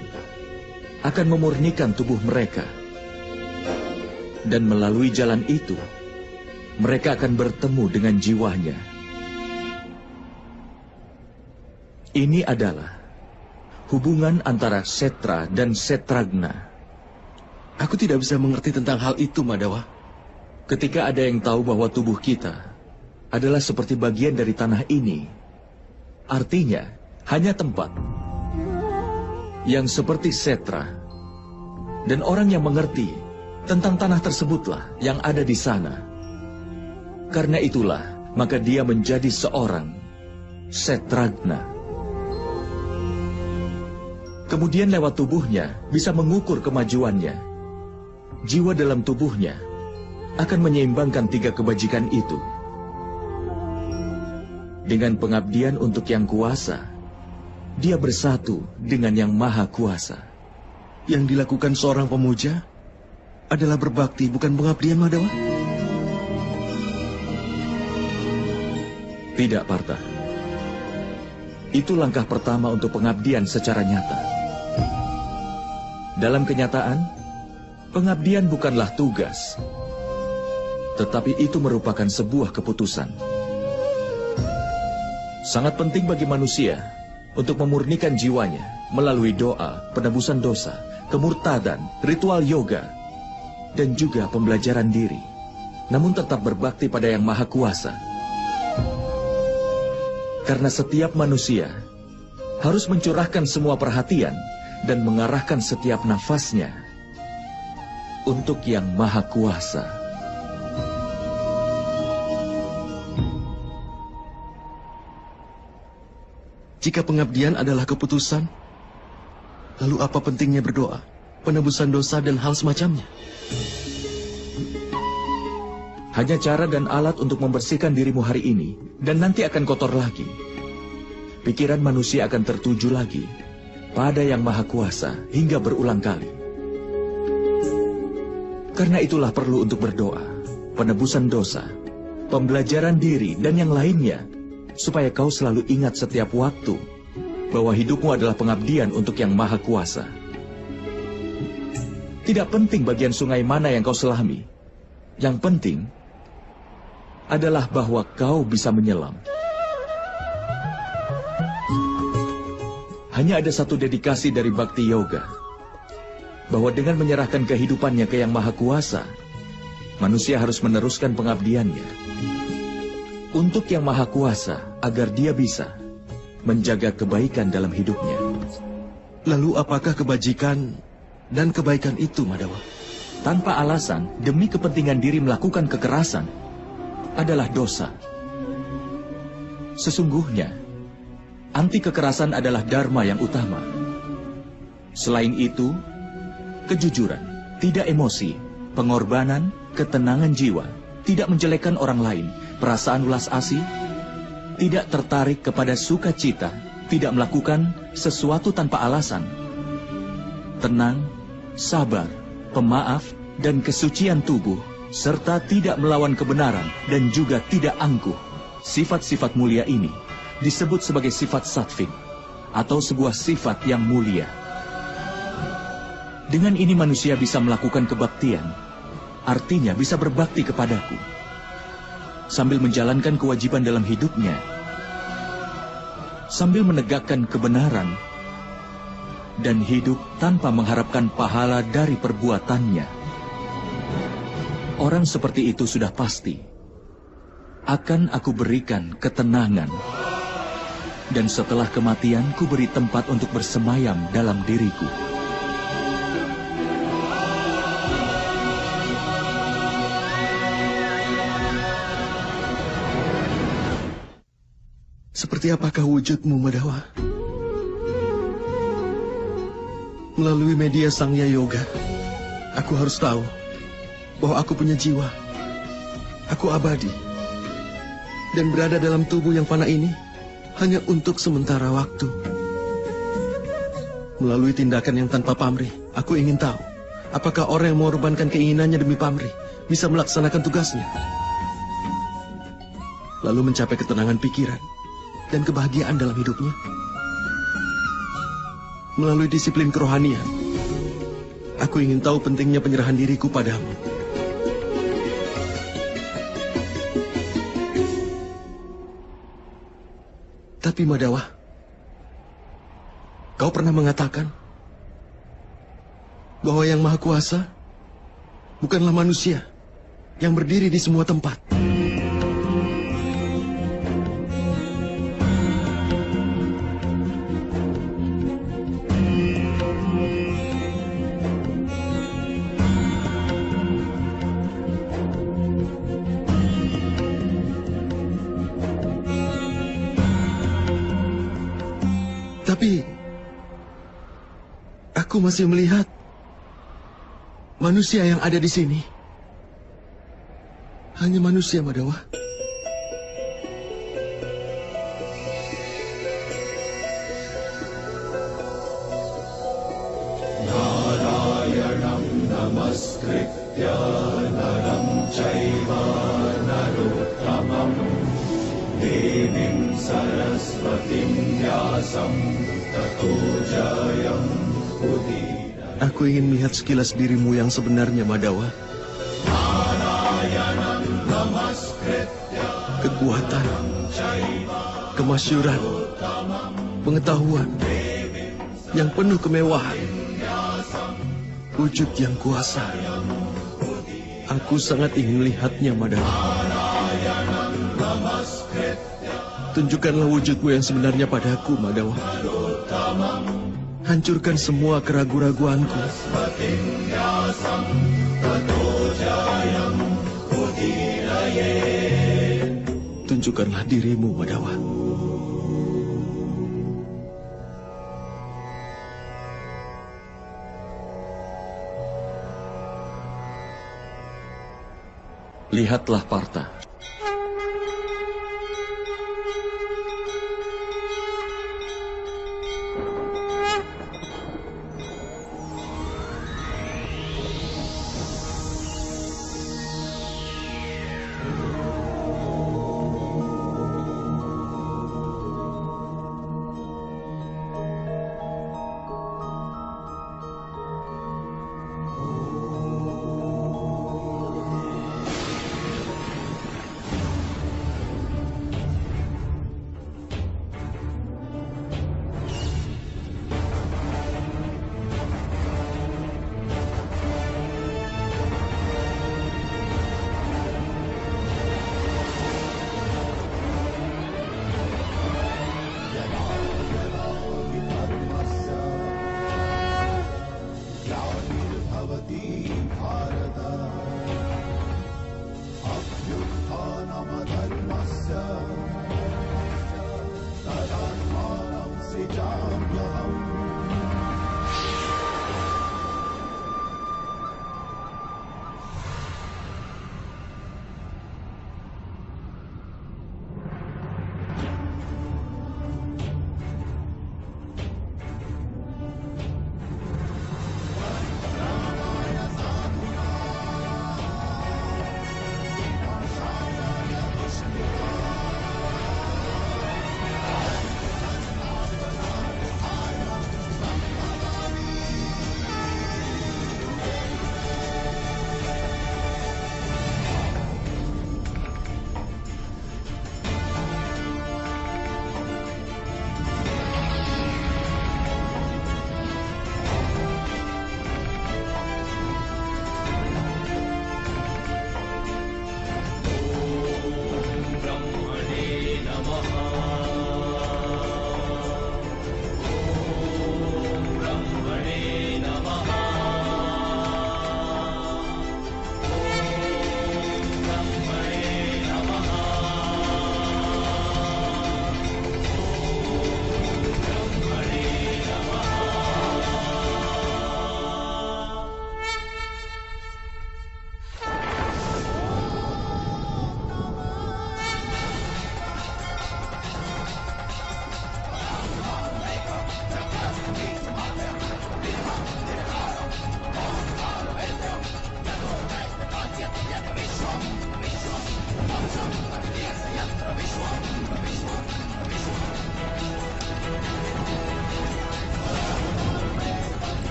akan memurnikan tubuh mereka, dan melalui jalan itu mereka akan bertemu dengan jiwanya. Ini adalah hubungan antara Setra dan Setragna. Aku tidak bisa mengerti tentang hal itu, Madawa. Ketika ada yang tahu bahwa tubuh kita adalah seperti bagian dari tanah ini, artinya hanya tempat yang seperti Setra, dan orang yang mengerti tentang tanah tersebutlah yang ada di sana. Karena itulah, maka dia menjadi seorang Setragna. Kemudian lewat tubuhnya bisa mengukur kemajuannya. Jiwa dalam tubuhnya akan menyeimbangkan tiga kebajikan itu. Dengan pengabdian untuk Yang Kuasa, dia bersatu dengan Yang Maha Kuasa. Yang dilakukan seorang pemuja adalah berbakti, bukan pengabdian, Madawa? Tidak, Partha. Itu langkah pertama untuk pengabdian secara nyata. Dalam kenyataan, pengabdian bukanlah tugas, tetapi itu merupakan sebuah keputusan. Sangat penting bagi manusia untuk memurnikan jiwanya melalui doa, penebusan dosa, kemurtadan, ritual yoga, dan juga pembelajaran diri, namun tetap berbakti pada Yang Maha Kuasa. Karena setiap manusia harus mencurahkan semua perhatian dan mengarahkan setiap nafasnya untuk Yang Maha Kuasa. Jika pengabdian adalah keputusan, Lalu apa pentingnya berdoa, penebusan dosa dan hal semacamnya? Hanya cara dan alat untuk membersihkan dirimu hari ini, dan nanti akan kotor lagi. Pikiran manusia akan tertuju lagi pada Yang Maha Kuasa hingga berulang kali. Karena itulah perlu untuk berdoa, penebusan dosa, pembelajaran diri, dan yang lainnya, supaya kau selalu ingat setiap waktu bahwa hidupmu adalah pengabdian untuk Yang Maha Kuasa. Tidak penting bagian sungai mana yang kau selami. Yang penting adalah bahwa kau bisa menyelam. Hanya ada satu dedikasi dari Bhakti Yoga, bahwa dengan menyerahkan kehidupannya ke Yang Maha Kuasa, manusia harus meneruskan pengabdiannya untuk Yang Maha Kuasa agar dia bisa menjaga kebaikan dalam hidupnya. Lalu apakah kebajikan dan kebaikan itu, Madawa? Tanpa alasan, demi kepentingan diri melakukan kekerasan adalah dosa. Sesungguhnya, anti kekerasan adalah dharma yang utama. Selain itu, kejujuran, tidak emosi, pengorbanan, ketenangan jiwa, tidak menjelekkan orang lain, perasaan welas asih, tidak tertarik kepada sukacita, tidak melakukan sesuatu tanpa alasan, tenang, sabar, pemaaf, dan kesucian tubuh, serta tidak melawan kebenaran dan juga tidak angkuh. Sifat-sifat mulia ini disebut sebagai sifat sattvik, atau sebuah sifat yang mulia. Dengan ini manusia bisa melakukan kebaktian, artinya bisa berbakti kepadaku, sambil menjalankan kewajiban dalam hidupnya, sambil menegakkan kebenaran, dan hidup tanpa mengharapkan pahala dari perbuatannya. Orang seperti itu sudah pasti akan aku berikan ketenangan, dan setelah kematian ku beri tempat untuk bersemayam dalam diriku. Seperti apakah wujudmu, Madawa? Melalui media Sangya Yoga, aku harus tahu bahwa aku punya jiwa. Aku abadi dan berada dalam tubuh yang fana ini hanya untuk sementara waktu. Melalui tindakan yang tanpa pamrih, aku ingin tahu apakah orang yang mengorbankan keinginannya demi pamrih bisa melaksanakan tugasnya, lalu mencapai ketenangan pikiran dan kebahagiaan dalam hidupnya. Melalui disiplin kerohanian, aku ingin tahu pentingnya penyerahan diriku padamu. Tapi Madawa, kau pernah mengatakan bahwa Yang Maha Kuasa bukanlah manusia yang berdiri di semua tempat. Tapi aku masih melihat manusia yang ada di sini. Hanya manusia, Madawa. Narayanam namaskritya naram chaiva narottamam devim saraswatim vyasam tato jayam udira. Aku ingin melihat sekilas dirimu yang sebenarnya, Madawa. Kekuatan, kemasyuran, pengetahuan yang penuh kemewahan, wujud yang kuasa. Aku sangat ingin melihatnya, Madawa. Tunjukkanlah wujudmu yang sebenarnya padaku, Madawa. Hancurkan semua keraguan-raguanku. Tunjukkanlah dirimu, Madawa. Lihatlah Partha.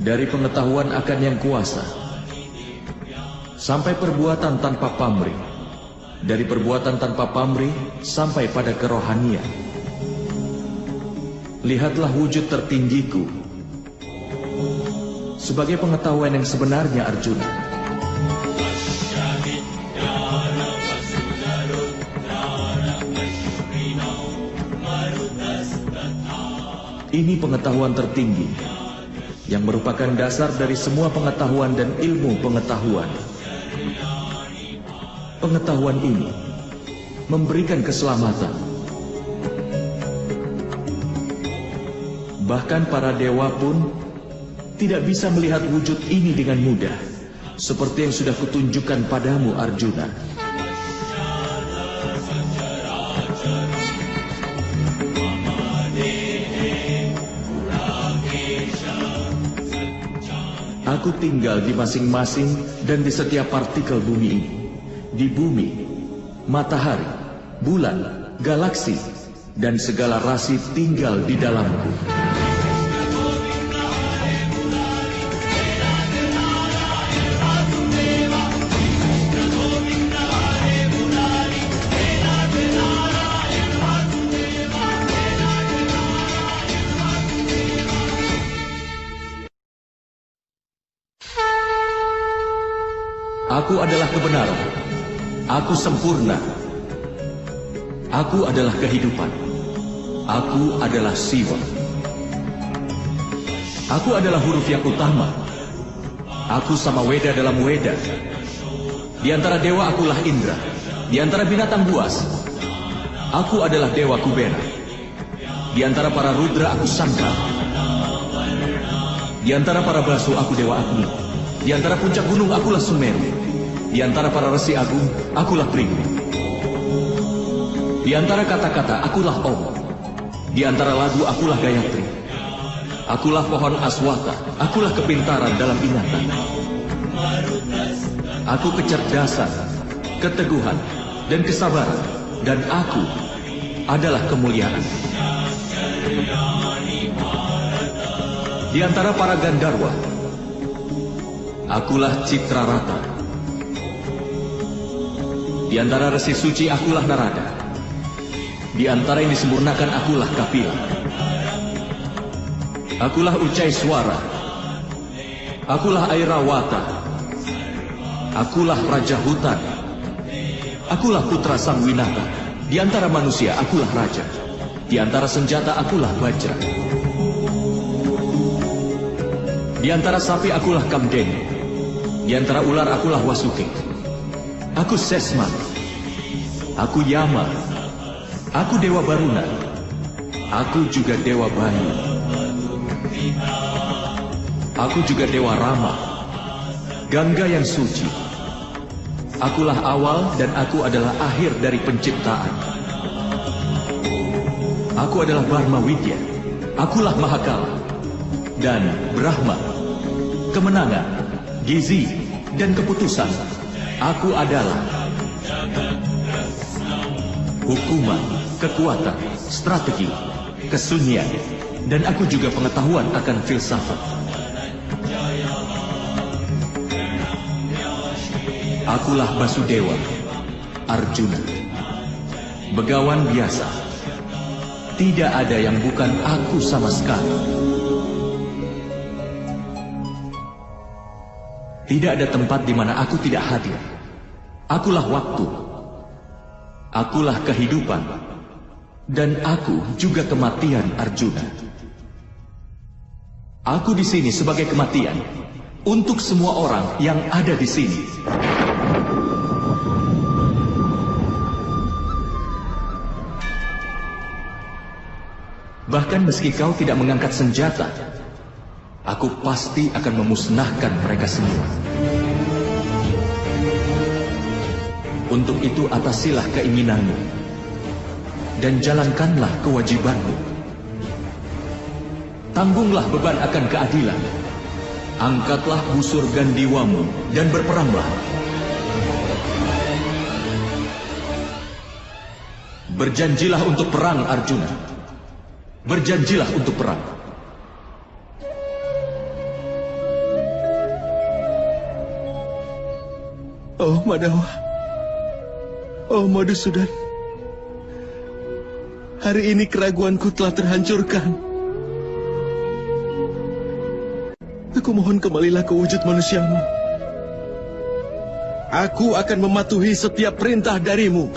Dari pengetahuan akan yang kuasa sampai perbuatan tanpa pamrih, dari perbuatan tanpa pamrih sampai pada kerohanian. Lihatlah wujud tertinggiku sebagai pengetahuan yang sebenarnya, Arjuna. Ini pengetahuan tertinggi yang merupakan dasar dari semua pengetahuan dan ilmu pengetahuan. Pengetahuan ini memberikan keselamatan. Bahkan para dewa pun tidak bisa melihat wujud ini dengan mudah, seperti yang sudah kutunjukkan padamu, Arjuna. Aku tinggal di masing-masing dan di setiap partikel bumi ini. Di bumi, matahari, bulan, galaksi, dan segala rasi tinggal di dalamku. Aku adalah kebenaran. Aku sempurna. Aku adalah kehidupan. Aku adalah Siwa. Aku adalah huruf yang utama. Aku sama Weda dalam Weda. Di antara dewa akulah Indra. Di antara binatang buas, aku adalah Dewa Kubera. Di antara para Rudra aku Sangka. Di antara para Basu aku Dewa Agni. Di antara puncak gunung akulah Sumeru. Di antara para resi agung, akulah Pringgu. Di antara kata-kata, akulah Om. Di antara lagu, akulah Gayatri. Akulah pohon aswata, akulah kepintaran dalam ingatan. Aku kecerdasan, keteguhan, dan kesabaran. Dan aku adalah kemuliaan. Di antara para Gandarwa, akulah Citrarata. Di antara resi suci akulah Narada. Di antara yang disempurnakan akulah Kapila. Akulah Ucai Suara. Akulah Airawata. Akulah Raja Hutan. Akulah putra Sang Winata. Di antara manusia akulah raja. Di antara senjata akulah Bajra. Di antara sapi akulah Kamdeni. Di antara ular akulah Wasuki. Aku Sesman. Aku Yama. Aku Dewa Baruna. Aku juga Dewa Bayu. Aku juga Dewa Rama. Gangga yang suci. Akulah awal dan aku adalah akhir dari penciptaan. Aku adalah Barma Widya. Akulah Mahakala. Dan Brahma. Kemenangan, gizi, dan keputusan. Aku adalah hukuman, kekuatan, strategi, kesunyian, dan aku juga pengetahuan akan filsafat. Akulah Basudewa, Arjuna. Begawan biasa. Tidak ada yang bukan aku sama sekali. Tidak ada tempat di mana aku tidak hadir. Akulah waktu. Akulah kehidupan. Dan aku juga kematian, Arjuna. Aku di sini sebagai kematian untuk semua orang yang ada di sini. Bahkan meski kau tidak mengangkat senjata, aku pasti akan memusnahkan mereka semua. Untuk itu atasilah keinginanmu dan jalankanlah kewajibanmu. Tanggunglah beban akan keadilan. Angkatlah busur gandiwamu dan berperanglah. Berjanjilah untuk perang, Arjuna. Berjanjilah untuk perang. Oh Madawa, oh Madhusudan, hari ini keraguanku telah terhancurkan. Aku mohon kembalilah ke wujud manusiamu. Aku akan mematuhi setiap perintah darimu.